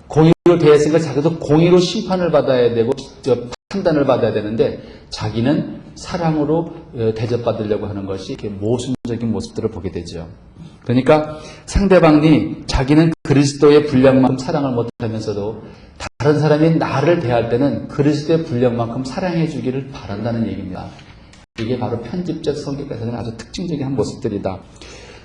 공의로 대했으니까 자기도 공의로 심판을 받아야 되고 판단을 받아야 되는데 자기는 사랑으로 대접받으려고 하는 것이 이렇게 모순적인 모습들을 보게 되죠. 그러니까 상대방이 자기는 그리스도의 분량만큼 사랑을 못하면서도 다른 사람이 나를 대할 때는 그리스도의 분량만큼 사랑해 주기를 바란다는 얘기입니다. 이게 바로 편집적 성격 가진 아주 특징적인 한 모습들이다.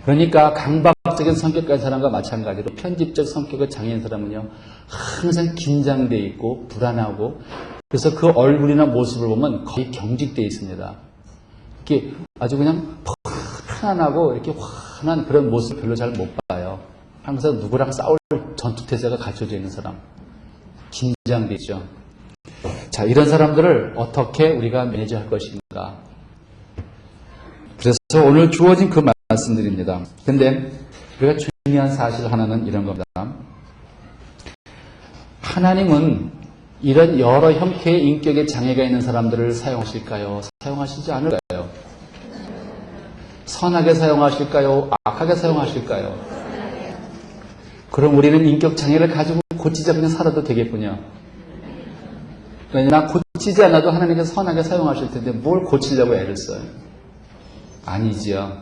그러니까 강박적인 성격 가진 사람과 마찬가지로 편집적 성격의 장애인 사람은요 항상 긴장돼 있고 불안하고 그래서 그 얼굴이나 모습을 보면 거의 경직되어 있습니다. 이렇게 아주 그냥 편안하고 이렇게 환한 그런 모습 별로 잘 못 봐요. 항상 누구랑 싸울 전투태세가 갖춰져 있는 사람. 긴장돼 있죠. 자, 이런 사람들을 어떻게 우리가 매니지할 것인가. 그래서 오늘 주어진 그 말씀드립니다. 근데 우리가 중요한 사실 하나는 이런 겁니다. 하나님은 이런 여러 형태의 인격의 장애가 있는 사람들을 사용하실까요? 사용하시지 않을까요? 선하게 사용하실까요? 악하게 사용하실까요? 그럼 우리는 인격 장애를 가지고 고치지 않고 살아도 되겠군요. 왜냐하면 고치지 않아도 하나님께서 선하게 사용하실 텐데 뭘 고치려고 애를 써요? 아니지요.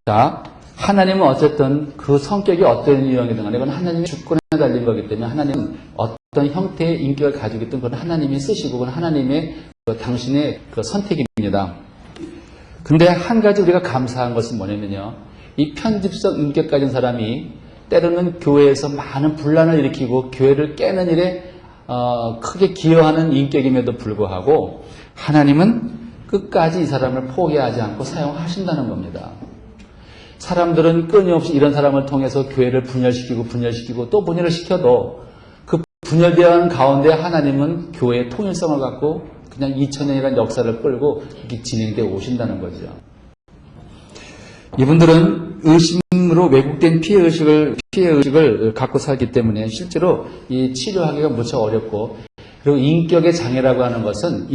자, 하나님은 어쨌든 그 성격이 어떤 유형이든 간에 이건 하나님의 주권에 달린 거기 때문에 하나님은 어떤 형태의 인격을 가지고 있든 그건 하나님이 쓰시고 그건 하나님의 당신의 그 선택입니다. 근데 한 가지 우리가 감사한 것은 뭐냐면요. 이 편집성 인격 가진 사람이 때로는 교회에서 많은 분란을 일으키고 교회를 깨는 일에 크게 기여하는 인격임에도 불구하고 하나님은 끝까지 이 사람을 포기하지 않고 사용하신다는 겁니다. 사람들은 끊임없이 이런 사람을 통해서 교회를 분열시키고 또 분열을 시켜도 그 분열되어가는 가운데 하나님은 교회의 통일성을 갖고 그냥 2000년이라는 역사를 끌고 이렇게 진행되어 오신다는 거죠. 이분들은 의심으로 왜곡된 피해의식을 갖고 살기 때문에 실제로 이 치료하기가 무척 어렵고 그리고 인격의 장애라고 하는 것은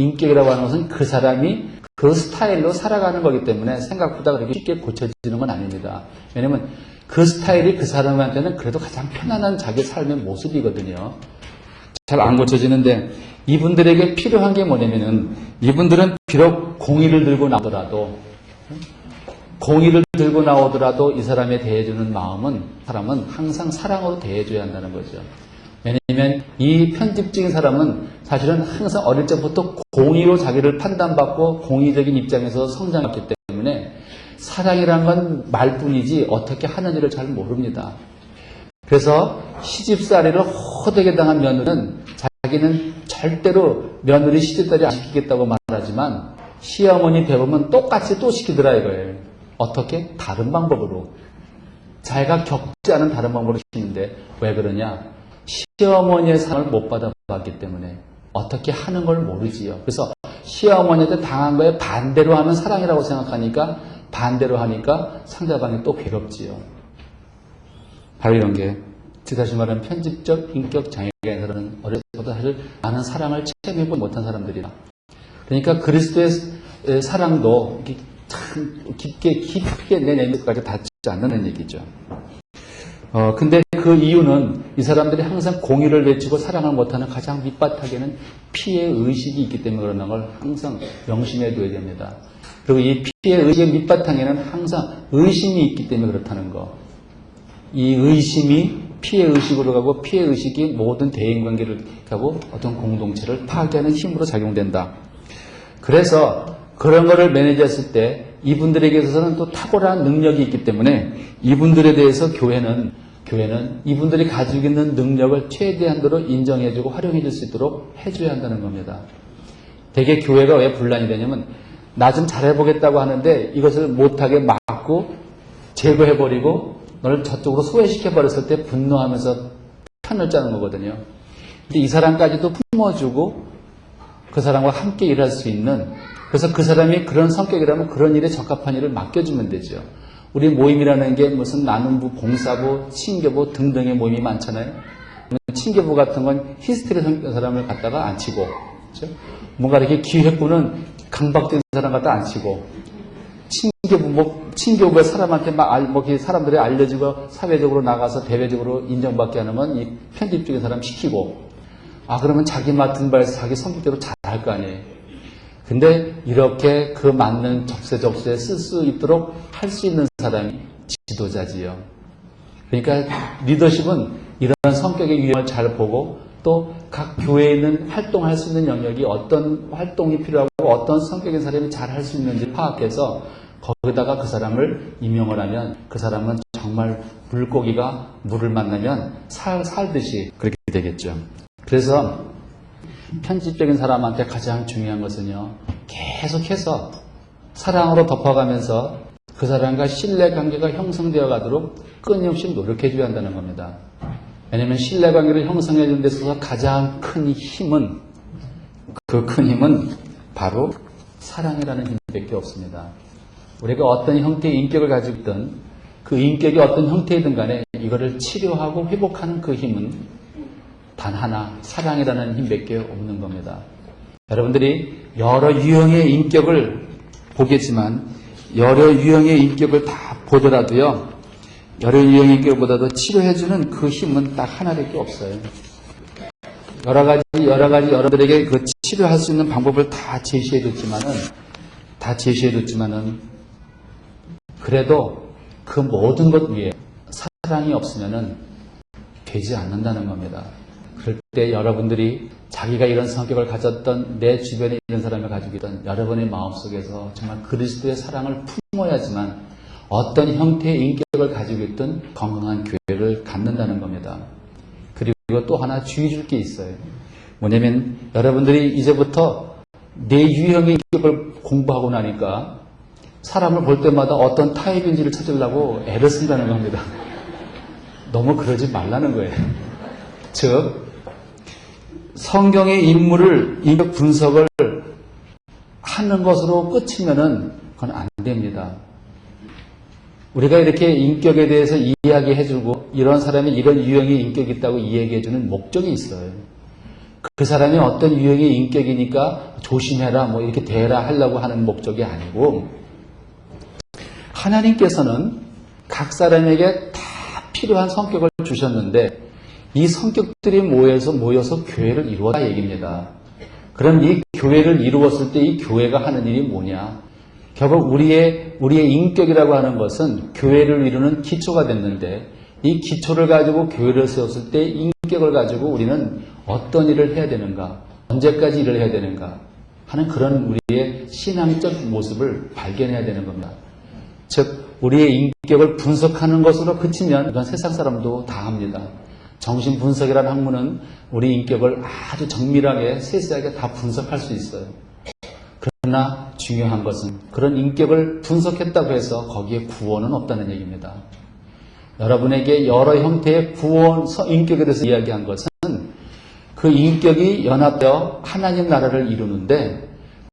그 사람이 그 스타일로 살아가는 거기 때문에 생각보다 그렇게 쉽게 고쳐지는 건 아닙니다. 왜냐면 그 스타일이 그 사람한테는 그래도 가장 편안한 자기 삶의 모습이거든요. 잘 안 고쳐지는데 이분들에게 필요한 게 뭐냐면은 이분들은 비록 공의를 들고 나오더라도 이 사람에 대해주는 사람은 항상 사랑으로 대해줘야 한다는 거죠. 왜냐하면 이 편집적인 사람은 사실은 항상 어릴 적부터 공의로 자기를 판단받고 공의적인 입장에서 성장했기 때문에 사랑이란 건 말뿐이지 어떻게 하는 일을 잘 모릅니다. 그래서 시집살이를 호되게 당한 며느리는 자기는 절대로 며느리 시집살이 안 시키겠다고 말하지만 시어머니 배우면 똑같이 또 시키더라 이거예요. 어떻게? 다른 방법으로. 자기가 겪지 않은 다른 방법으로 시키는데 왜 그러냐? 시어머니의 사랑을 못 받아봤기 때문에 어떻게 하는 걸 모르지요. 그래서 시어머니한테 당한 거에 반대로 하면 사랑이라고 생각하니까 반대로 하니까 상대방이 또 괴롭지요. 바로 이런 게 다시 말하면 편집적 인격 장애가 있는 사람은 어렸을 때부터 사실 많은 사랑을 체험해보지 못한 사람들이다. 그러니까 그리스도의 사랑도 참 깊게 내 내면까지 닿지 않는 얘기죠. 근데 그 이유는 이 사람들이 항상 공의를 외치고 사랑을 못하는 가장 밑바닥에는 피해 의식이 있기 때문에 그런다는 걸 항상 명심해 둬야 됩니다. 그리고 이 피해 의식의 밑바탕에는 항상 의심이 있기 때문에 그렇다는 거. 이 의심이 피해 의식으로 가고 피해 의식이 모든 대인관계를 가고 어떤 공동체를 파괴하는 힘으로 작용된다. 그래서 그런 거를 매니지했을 때 이분들에게 있어서는 또 탁월한 능력이 있기 때문에 이분들에 대해서 교회는 이분들이 가지고 있는 능력을 최대한도로 인정해주고 활용해줄 수 있도록 해줘야 한다는 겁니다. 대개 교회가 왜 분란이 되냐면 나 좀 잘해보겠다고 하는데 이것을 못하게 막고 제거해버리고 너를 저쪽으로 소외시켜버렸을 때 분노하면서 편을 짜는 거거든요. 근데 이 사람까지도 품어주고 그 사람과 함께 일할 수 있는, 그래서 그 사람이 그런 성격이라면 그런 일에 적합한 일을 맡겨주면 되죠. 우리 모임이라는 게 무슨 나눔부, 봉사부, 친교부 등등의 모임이 많잖아요. 친교부 같은 건 히스테리 성격의 사람을 갖다가 안 치고, 그렇죠? 뭔가 이렇게 기획부는 강박된 사람 갖다 안 치고, 친교부가 사람한테 사람들이 알려지고 사회적으로 나가서 대외적으로 인정받게 하는 건 이 편집적인 사람 시키고, 그러면 자기 맡은 바에서 자기 성격대로 잘할 거 아니에요. 근데 이렇게 그 맞는 적세적소에 쓸 수 있도록 할 수 있는 사람이 지도자지요. 그러니까 리더십은 이런 성격의 유형을 잘 보고 또 각 교회에 있는 활동할 수 있는 영역이 어떤 활동이 필요하고 어떤 성격의 사람이 잘 할 수 있는지 파악해서 거기다가 그 사람을 임용을 하면 그 사람은 정말 물고기가 물을 만나면 살듯이 그렇게 되겠죠. 그래서 편집적인 사람한테 가장 중요한 것은요, 계속해서 사랑으로 덮어가면서 그 사람과 신뢰관계가 형성되어 가도록 끊임없이 노력해줘야 한다는 겁니다. 왜냐하면 신뢰관계를 형성해 주는 데 있어서 가장 큰 힘은, 그 큰 힘은 바로 사랑이라는 힘밖에 없습니다. 우리가 어떤 형태의 인격을 가지고 있든 그 인격이 어떤 형태이든 간에 이거를 치료하고 회복하는 그 힘은 단 하나, 사랑이라는 힘밖에 없는 겁니다. 여러분들이 여러 유형의 인격을 보겠지만 여러 유형의 인격을 다 보더라도요, 여러 유형의 인격보다도 치료해주는 그 힘은 딱 하나밖에 없어요. 여러 가지 여러분들에게 그 치료할 수 있는 방법을 다 제시해줬지만은 그래도 그 모든 것 위에 사랑이 없으면은 되지 않는다는 겁니다. 그럴 때 여러분들이 자기가 이런 성격을 가졌던 내 주변에 있는 사람을 가지고 있던 여러분의 마음속에서 정말 그리스도의 사랑을 품어야지만 어떤 형태의 인격을 가지고 있던 건강한 교회를 갖는다는 겁니다. 그리고 또 하나 주의 줄 게 있어요. 뭐냐면 여러분들이 이제부터 내 유형의 인격을 공부하고 나니까 사람을 볼 때마다 어떤 타입인지를 찾으려고 애를 쓴다는 겁니다. 너무 그러지 말라는 거예요. 즉 성경의 인격 분석을 하는 것으로 끝이면은 그건 안 됩니다. 우리가 이렇게 인격에 대해서 이야기해주고 이런 사람이 이런 유형의 인격이 있다고 이야기해주는 목적이 있어요. 그 사람이 어떤 유형의 인격이니까 조심해라 이렇게 대해라 하려고 하는 목적이 아니고, 하나님께서는 각 사람에게 다 필요한 성격을 주셨는데 이 성격들이 모여서 교회를 이루었다 얘기입니다. 그럼 이 교회를 이루었을 때 이 교회가 하는 일이 뭐냐? 결국 우리의 인격이라고 하는 것은 교회를 이루는 기초가 됐는데 이 기초를 가지고 교회를 세웠을 때 인격을 가지고 우리는 어떤 일을 해야 되는가? 언제까지 일을 해야 되는가? 하는 그런 우리의 신앙적 모습을 발견해야 되는 겁니다. 즉 우리의 인격을 분석하는 것으로 그치면 이건 세상 사람도 다 합니다. 정신분석이라는 학문은 우리 인격을 아주 정밀하게 세세하게 다 분석할 수 있어요. 그러나 중요한 것은 그런 인격을 분석했다고 해서 거기에 구원은 없다는 얘기입니다. 여러분에게 여러 형태의 구원, 인격에 대해서 이야기한 것은 그 인격이 연합되어 하나님 나라를 이루는데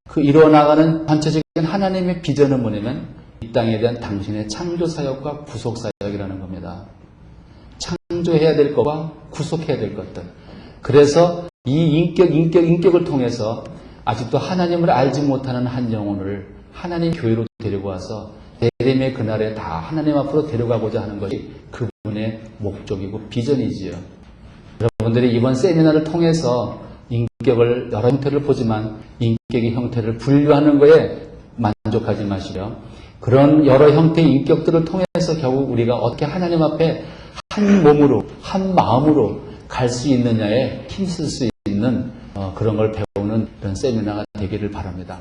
그 이루어나가는 전체적인 하나님의 비전은 뭐냐면 이 땅에 대한 당신의 창조사역과 구속사역이라는 겁니다. 창조해야 될 것과 구속해야 될 것들. 그래서 이 인격을 통해서 아직도 하나님을 알지 못하는 한 영혼을 하나님 교회로 데리고 와서 예레미야의 그날에 다 하나님 앞으로 데려가고자 하는 것이 그분의 목적이고 비전이지요. 여러분들이 이번 세미나를 통해서 인격을 여러 형태를 보지만 인격의 형태를 분류하는 거에 만족하지 마시려 그런 여러 형태의 인격들을 통해서 결국 우리가 어떻게 하나님 앞에 한 몸으로 한 마음으로 갈 수 있느냐에 힘쓸 수 있는 그런 걸 배우는 이런 세미나가 되기를 바랍니다.